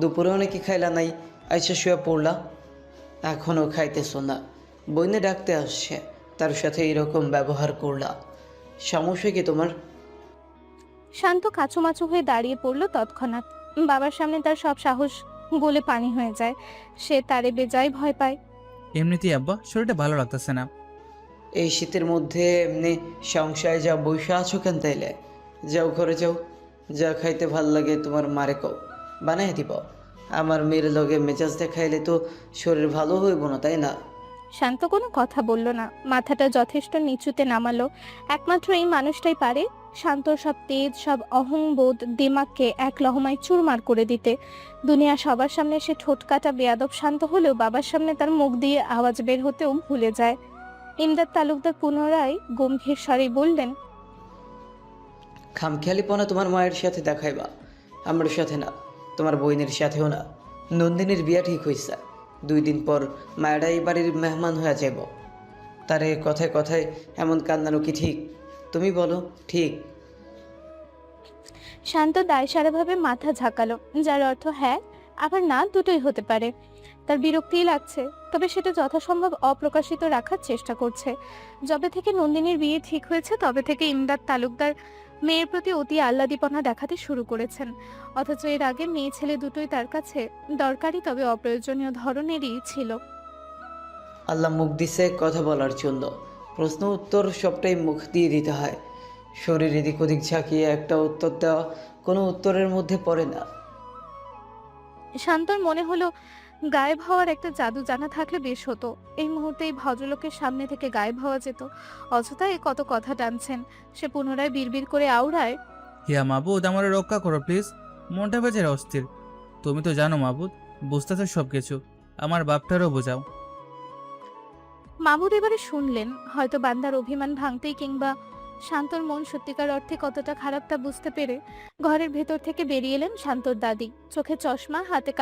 দুপুরেও নাকি খাইলা নাই, আইসা শুয়ে পড়লা, এখনো খাইতেছো না? বইনে ডাকতে আসছে, তার সাথে এরকম ব্যবহার করলা, সমস্যা কি তোমার? শান্ত কাচুমাচু হয়ে দাঁড়িয়ে পড়লো তৎক্ষণাৎ। বাবার সামনে তার সব সাহস গলে পানি হয়ে যায়। সে তারে বেজায় ভয় পায়। এমনিতেই আব্বা, শরীরটা ভালো লাগতেছে না। এই শীতের মধ্যে এমনি সংসারে যা বৈশা আছো কেন? তাইলে যাও, ঘরে যাও, যা খাইতে ভাল লাগে তোমার মারে কও, বানাই দিব। আমার মেয়ের লগে মেজাজ দেখাইলে তো শরীর ভালো হইব না, তাই না? শান্ত কোনো কথা বলল না, মাথাটা যথেষ্ট নিচুতে নামালো। একমাত্র এই মানুষটাই পারে শান্তর সব তেজ, সব অহংবোধ, দিমাগকে এক লহমায় চুরমার করে দিতে। দুনিয়া সবার সামনে সে ঠোঁট কাটা বেয়াদব শান্ত হলেও বাবার সামনে তার মুখ দিয়ে আওয়াজ বের হতেও ভুলে যায়। ইমদাদ তালুকদার পুনরায় গম্ভীর স্বরে বললেন, খামখেয়ালিপনা তোমার মায়ের সাথে দেখাইবা, আমার সাথে না, তোমার বইনের সাথেও না। নন্দিনীর বিয়া ঠিক হইছে, 2 দিন পর মায়েরা এই বাড়ির মেহমান হয়ে যাইব। তারে কথায় কথায় এমন কান্দানো কি ঠিক? তুমি বলো, ঠিক? শান্ত দায়সারাভাবে মাথা ঝাঁকালো, যার অর্থ হ্যাঁ আবার না, দুটোই হতে পারে। তার বিরক্তিই লাগছে, তবে সেটা যথাসম্ভব অপ্রকাশিত রাখার চেষ্টা করছে। যবে থেকে নন্দিনীর বিয়ে ঠিক হয়েছে তবে থেকে ইমদাদ তালুকদার মেয়ের প্রতি অতি আহ্লাদীপনা দেখাতে শুরু করেছেন। অথচ এর আগে মেয়ে ছেলে দুটোই তার কাছে দরকারি, তবে অপ্রয়োজনীয় ধরনেরই ছিল। আল্লাহ মুখ দিছে কথা বলার জন্য, প্রশ্ন উত্তর সবটাই মুখ দিয়ে দিতে হয়। শরীর এদিক ওদিক ঝাঁকিয়ে একটা উত্তর দেওয়া কোনো উত্তরের মধ্যে পড়ে না। শান্তর মনে হলো গায়েব হওয়ার একটা জাদু জানা থাকলে বেশ হতো। এই মুহূর্তে এই ভদ্রলোকের সামনে থেকে গায়েব হওয়া যেত। অযথা এ কত কথা টানছেন। সে পুনরায় বিড়বিড় করে আওড়ায়, হিয়া মাবুদ, আমার রক্ষা করো প্লিজ, মনটা বেজার অস্থির। তুমি তো জানো মাবুদ, বুঝতেছো সব কিছু, আমার বাপটারও বোঝাও। মাহমুদ এবারে শুনলেন, হয়তো বান্দার অভিমান ভাঙতেই কিংবা শান্তর মন সত্যিকার অর্থে কতটা খারাপ তা বুঝতে পেরে ঘরের ভেতর থেকে বেরিয়ে এলেন শান্তর দাদি। চোখে চশমা, হাতে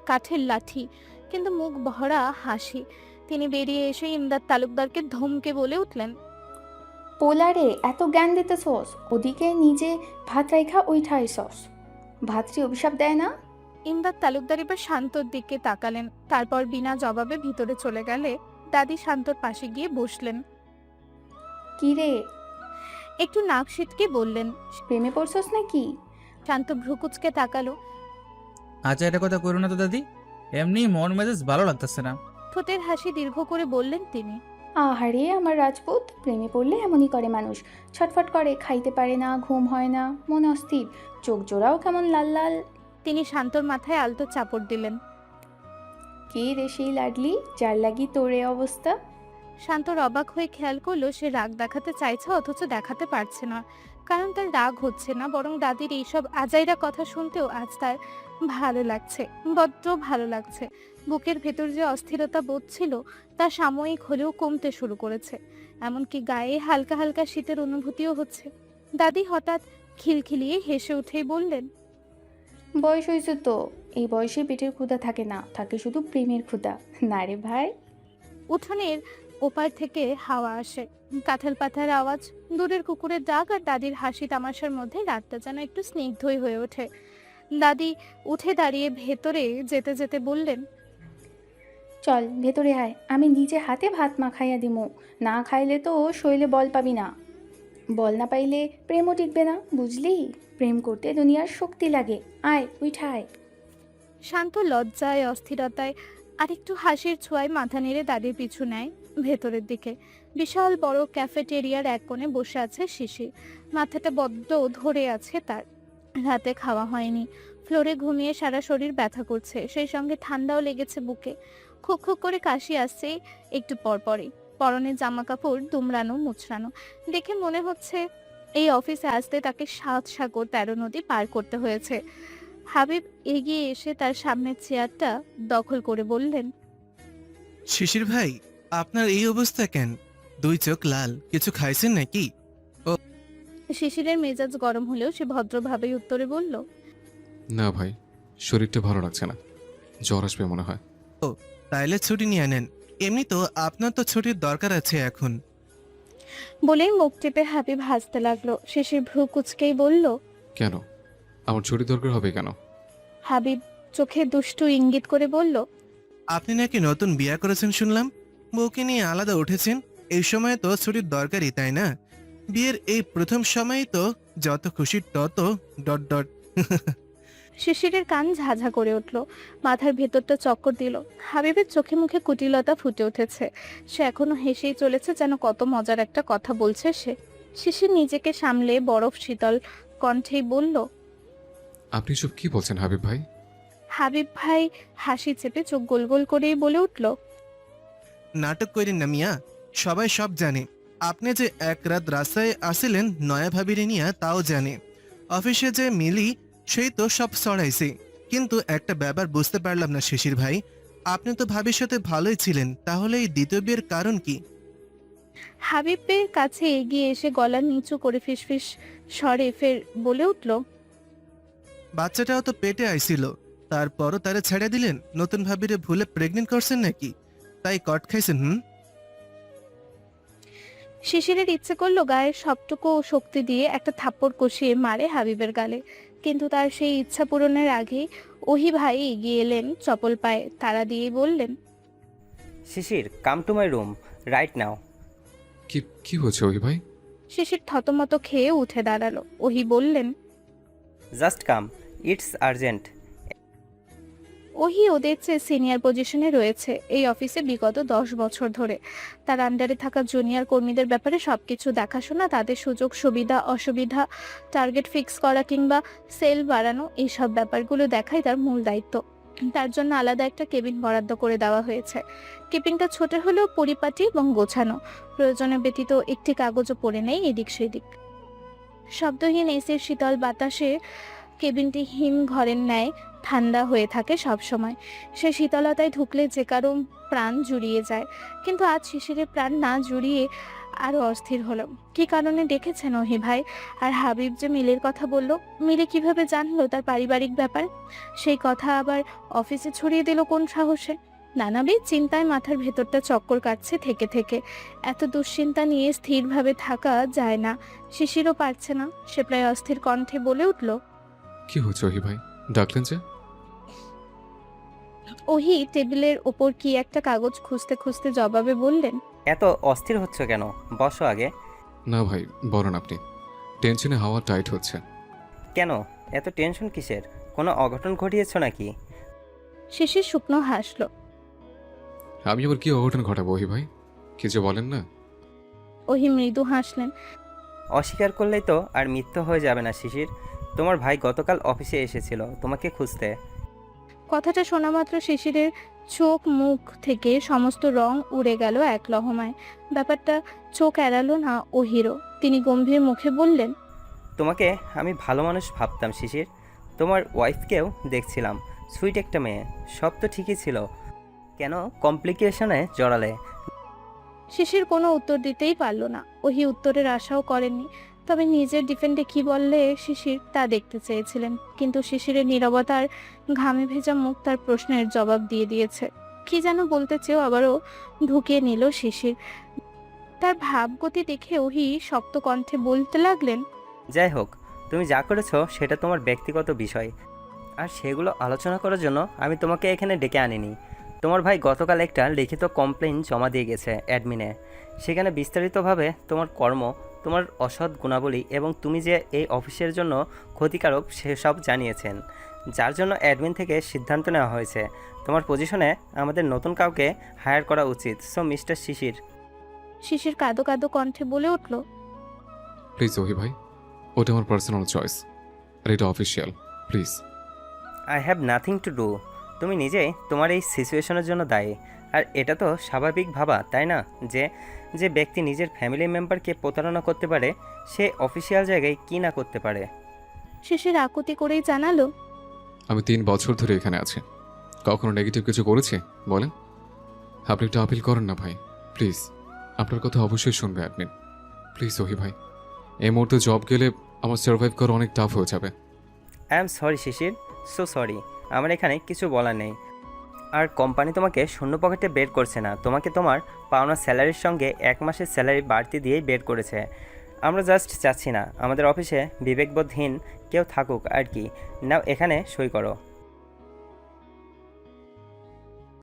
কাঠের লাঠি, কিন্তু মুখ ভরা হাসি। তিনি বেরিয়ে এসে ইমদাদ তালুকদারকে ধমকে বলে উঠলেন, পোলারে এত জ্ঞান দিতেছস, ওদিকে নিজে ভাত রাইখা উঠাইছস। ভাতটি অভিশাপ দেয় না? ইমদাদ তালুকদার এবার শান্তর দিকে তাকালেন, তারপর বিনা জবাবে ভিতরে চলে গেলে দাদি শান্তর পাশে গিয়ে বসলেন। কি রে, একটু নাক সিটকে বললেন। প্রেমে পড়ছস নাকি? শান্ত ভ্রুকুচকে তাকালো। আচ্ছা, এটা কথা করো না তো দাদি, এমনি মন মেজাজ ভালো লাগতেছে না। ঠোঁটের হাসি দীর্ঘ করে বললেন তিনি। আহারে আমার রাজপুত, প্রেমে পড়লে এমনই করে মানুষ, ছটফট করে, খাইতে পারে না, ঘুম হয় না, মন অস্থির, চোখ জোড়াও কেমন লাল লাল। তিনি শান্তর মাথায় আলতো চাপড় দিলেন। কে রে সেই লাডলি, যার লাগি তোর এ অবস্থা? শান্তর অবাক হয়ে খেয়াল করলো সে রাগ দেখাতে চাইছে অথচ দেখাতে পারছে না, কারণ তার রাগ হচ্ছে না, বরং দাদির এইসব আজাইরা কথা শুনতেও আজ তার ভালো লাগছে, বড্ড ভালো লাগছে। বুকের ভেতর যে অস্থিরতা বোধ ছিল তা সাময়িক হলেও কমতে শুরু করেছে, এমনকি গায়ে হালকা হালকা শীতের অনুভূতিও হচ্ছে। দাদি হঠাৎ খিলখিলিয়ে হেসে উঠেই বললেন, বয়স হয়েছে তো, এই বয়সে পেটের ক্ষুধা থাকে না, থাকে শুধু প্রেমের ক্ষুধা। না রে ভাই। উঠোনের ওপার থেকে হাওয়া আসে, কাঁঠাল পাতার আওয়াজ, দূরের কুকুরের ডাক আর দাদির হাসি তামাশার মধ্যে রাতটা যেন একটু স্নিগ্ধই হয়ে ওঠে। দাদি উঠে দাঁড়িয়ে ভেতরে যেতে যেতে বললেন, চল ভেতরে আয়, আমি নিজে হাতে ভাত মাখাইয়া দিমু। না খাইলে তো শৈলে বল পাবি না, বল না পাইলে প্রেমও টিকবে না, বুঝলি? প্রেম করতে দুনিয়ার শক্তি লাগে। আয় উঠা আয়। শান্ত লজ্জায় অস্থিরতায় আর একটু হাসির ছোঁয়ায় মাথা নেড়ে দাদির পিছু নেয় ভেতরের দিকে। বিশাল বড় ক্যাফেটেরিয়ার এক কোণে বসে আছে শিশির, মাথাটা বড্ড ধরে আছে তার, রাতে খাওয়া হয়নি, ফ্লোরে ঘুমিয়ে সারা শরীর ব্যথা করছে, সেই সঙ্গে ঠান্ডাও লেগেছে বুকে, খুক খুক করে কাশি আসছে একটু পরপরই। পরনে জামা কাপড় দুমড়ানো মুচড়ানো, দেখে মনে হচ্ছে এই অফিসে আসতে তাকে ৭ সাগর ১৩ নদী পার করতে হয়েছে। হাবিব এগিয়ে এসে তার সামনের চেয়ারটা দখল করে বললেন, শিশির ভাই, আপনার এই অবস্থা কেন? দুই চোখ লাল, কিছু খাইছেন নাকি? শিশিরের মেজাজ গরম হলেও সে ভদ্রভাবেই উত্তরে বলল, না ভাই, শরীরটা ভালো লাগছে না, জ্বর আসবে মনে হয়। তাইলে ছুটি নিয়ে নেন, এমনি তো আপনার তো ছুটির দরকার আছে এখন। বলেই মুখ টিপে হাবিব হাসতে লাগলো। শিশির ভ্রু কুচকেই বলল, কেন? আমার ছুটি দরকার হবে কেন? হাবিব চোখে দুষ্টু ইঙ্গিত করে বলল, আপনি নাকি নতুন বিয়ে করেছেন শুনলাম, বউকে নিয়ে আলাদা উঠেছেন, এই সময় তো ছুটির দরকারই, তাই না? বিয়ের এই প্রথম সময় তো যত খুশি তত ... শিশিরের কান ঝাঝা করে উঠল, মাথার ভেতরটা চক্কর দিল। হাবিবের চোখে মুখে কুটিলতা ফুটে উঠেছে, সে এখনো হেসেই চলেছে যেন কত মজার একটা কথা বলছে সে। শিশির নিজেকে সামলে বরফ শীতল কণ্ঠেই বলল, আপনি সব কি বলছেন হাবিব ভাই? হাবিব ভাই হাসি চেপে চোখ গোল গোল করেই বলে উঠল, নাটক করেন না মিয়া, সবাই সব জানে। আপনি যে এক রাত রাস্তায় আসিলেন নয়া ভাবিরে নিয়া তাও জানে, অফিসে যে মিলি সেই তো সব ছড়াইছে। কিন্তু একটা ব্যাপার বুঝতে পারলাম না শিশির ভাই, আপনি তো ভাবির সাথে ভালোই ছিলেন, তাহলে এই দ্বিতীয় বিয়ের কারণ কি? হাবিবের কাছে এগিয়ে এসে গলা নিচু করে ফিসফিস স্বরে ফের বলে উঠল, বাচ্চাটাও তো পেটে আইছিল, তারপরও তারে ছেড়ে দিলেন? নতুন ভাবিরে ভুলে প্রেগনেন্ট করছেন নাকি? তাই কট খাইছেন? শিশিরের ইচ্ছে করলো গায়ের সবটুকু শক্তি দিয়ে একটা থাপ্পড় কষিয়ে মারে হাবিবের গালে, কিন্তু তার সেই ইচ্ছা পূরণের আগেই ওহি ভাই এগিয়ে এলেন চপল পায়ে, তারা দিয়ে বললেন, Shishir, come to my room right now. কি হয়েছে ওই ভাই? শিশির থতমত খেয়ে উঠে দাঁড়ালো। ওহি বললেন, জাস্ট কাম, ইটস আর্জেন্ট। ওহি ওদের চেয়ে সিনিয়র পজিশনে রয়েছে এই অফিসে বিগত 10 বছর ধরে। তার আন্ডারে থাকা জুনিয়র কর্মীদের ব্যাপারে সবকিছু দেখাশোনা, তাদের সুযোগ সুবিধা অসুবিধা, টার্গেট ফিক্স করা কিংবা সেল বাড়ানো, এইসব ব্যাপারগুলো দেখাই তার মূল দায়িত্ব। তার জন্য আলাদা একটা কেবিন বরাদ্দ করে দেওয়া হয়েছে। কেবিনটা ছোট হলেও পরিপাটি এবং গোছানো, প্রয়োজনে ব্যতীত একটি কাগজও পড়ে নেই এদিক সেদিক। শব্দহীন এসির শীতল বাতাসে কেবিনটি হিম ঘরের ন্যায় ঠান্ডা হয়ে থাকে সব সময়। সে শীতলতায় ঢুকলে যে কারো প্রাণ জুড়িয়ে যায়, কিন্তু আজ শিশিরের প্রাণ না জুড়িয়ে আরও অস্থির হলো। কি কারণে ডেকেছেন ওহি ভাই? আর হাবিব যে মিলের কথা বলল, মিলে কিভাবে জানলো তার পারিবারিক ব্যাপার? সেই কথা আবার অফিসে ছড়িয়ে দিল কোন সাহসে? নানাবিধ চিন্তায় মাথার ভেতরটা চক্কর কাটছে থেকে থেকে। এত দুশ্চিন্তা নিয়ে স্থিরভাবে থাকা যায় না। শিশিরও পারছে না। সে প্রায় অস্থির কণ্ঠে বলে উঠল, কি হচ্ছে ওহি ভাই, ডাকলেন যে? ওহি টেবিলের ওপর কি একটা কাগজ খুঁজতে খুঁজতে জবাবে বললেন, এত অস্থির হচ্ছ কেন? বসো আগে। না ভাই, বলেন আপনি। টেনশনে হাওয়া টাইট হচ্ছে। কেন এত টেনশন কিসের? কোনো অঘটন ঘটিয়েছ নাকি? শিশির শুকনো হাসলো। আমি আবার কি অঘটন ঘটাবো ওহি ভাই? কিছু বলেন না। ওহি মৃদু হাসলেন। অস্বীকার করলেই তো আর মিথ্যা হয়ে যাবে না শিশির। তোমার ভাই গতকাল অফিসে এসেছিল তোমাকে খুঁজতে। কথাটা শোনা মাত্র শিশিরের চোখ মুখ থেকে সমস্ত রং উড়ে গেল এক লহমায়। ব্যাপারটা চোখ এড়ালো না ওহিরও। তিনি গম্ভীর মুখে বললেন, তোমাকে আমি ভালো মানুষ ভাবতাম শিশির। তোমার ওয়াইফকেও দেখছিলাম, সুইট একটা মেয়ে, সব তো ঠিকই ছিল, কেন কমপ্লিকেশনে জড়ালে? শিশির কোনো উত্তর দিতেই পারল না। ওহি উত্তরের আশাও করেননি। তবে নিজের ডিফেন্ডে কি বললে শিশির তা দেখতে চেয়েছিলেন। কিন্তু শিশিরের নীরবতার ঘামে ভেজা মুখ তার প্রশ্নের জবাব দিয়ে দিয়েছে। কি যেন বলতে চেয়েও আবারও ঢুকিয়ে নিল শিশির। তার ভাবগতি দেখে ওহি শক্ত কণ্ঠে বলতে লাগলেন, যাই হোক, তুমি যা করেছো সেটা তোমার ব্যক্তিগত বিষয়, আর সেগুলো আলোচনা করার জন্য আমি তোমাকে এখানে ডেকে আনিনি। তোমার ভাই গতকাল একটা লিখিত কমপ্লেইন জমা দিয়ে গেছে অ্যাডমিনে। সেখানে বিস্তারিতভাবে তোমার কর্ম, তোমার অসৎ গুণাবলী এবং তুমি যে এই অফিসের জন্য ক্ষতিকারক সেসব জানিয়েছেন, যার জন্য অ্যাডমিন থেকে সিদ্ধান্ত নেওয়া হয়েছে তোমার পজিশনে আমাদের নতুন কাউকে হায়ার করা উচিত। সো মিস্টার শিশির। শিশির কাঁদো কাঁদো কণ্ঠে বলে উঠল, প্লিজ ওহি ভাই, ওটা আমার পার্সোনাল চয়েস, আর এটা official, please. I have nothing to do. তুমি নিজেই তোমার এই সিচুয়েশনের জন্য দায়ী। আর এটা তো স্বাভাবিক ভাবা, তাই না, যে যে ব্যক্তি নিজের ফ্যামিলি মেম্বারকে প্রতারণা করতে পারে সে অফিসিয়াল জায়গায় কি না করতে পারে। শিশির আকুতি করেই জানালো, আমি 3 বছর ধরে এখানে আছি, কখনো নেগেটিভ কিছু করেছি বলেন? আপনি একটু আপিল করেন না ভাই, প্লিজ। আপনার কথা অবশ্যই শুনবে অ্যাডমিন, প্লিজ ওহি ভাই। এই মুহূর্তে জব গেলে আমার সার্ভাইভ করা অনেক টাফ হয়ে যাবে। I am sorry Shishir, so sorry. আমার এখানে কিছু বলার নেই। আর কোম্পানি তোমাকে শূন্য পকেটে বের করছে না, তোমাকে তোমার পাওনা স্যালারির সঙ্গে 1 মাসের স্যালারি বাড়তি দিয়েই বের করেছে। আমরা জাস্ট চাচ্ছি না আমাদের অফিসে বিবেকবোধহীন কেউ থাকুক আর কি। নাও এখানে সই করো।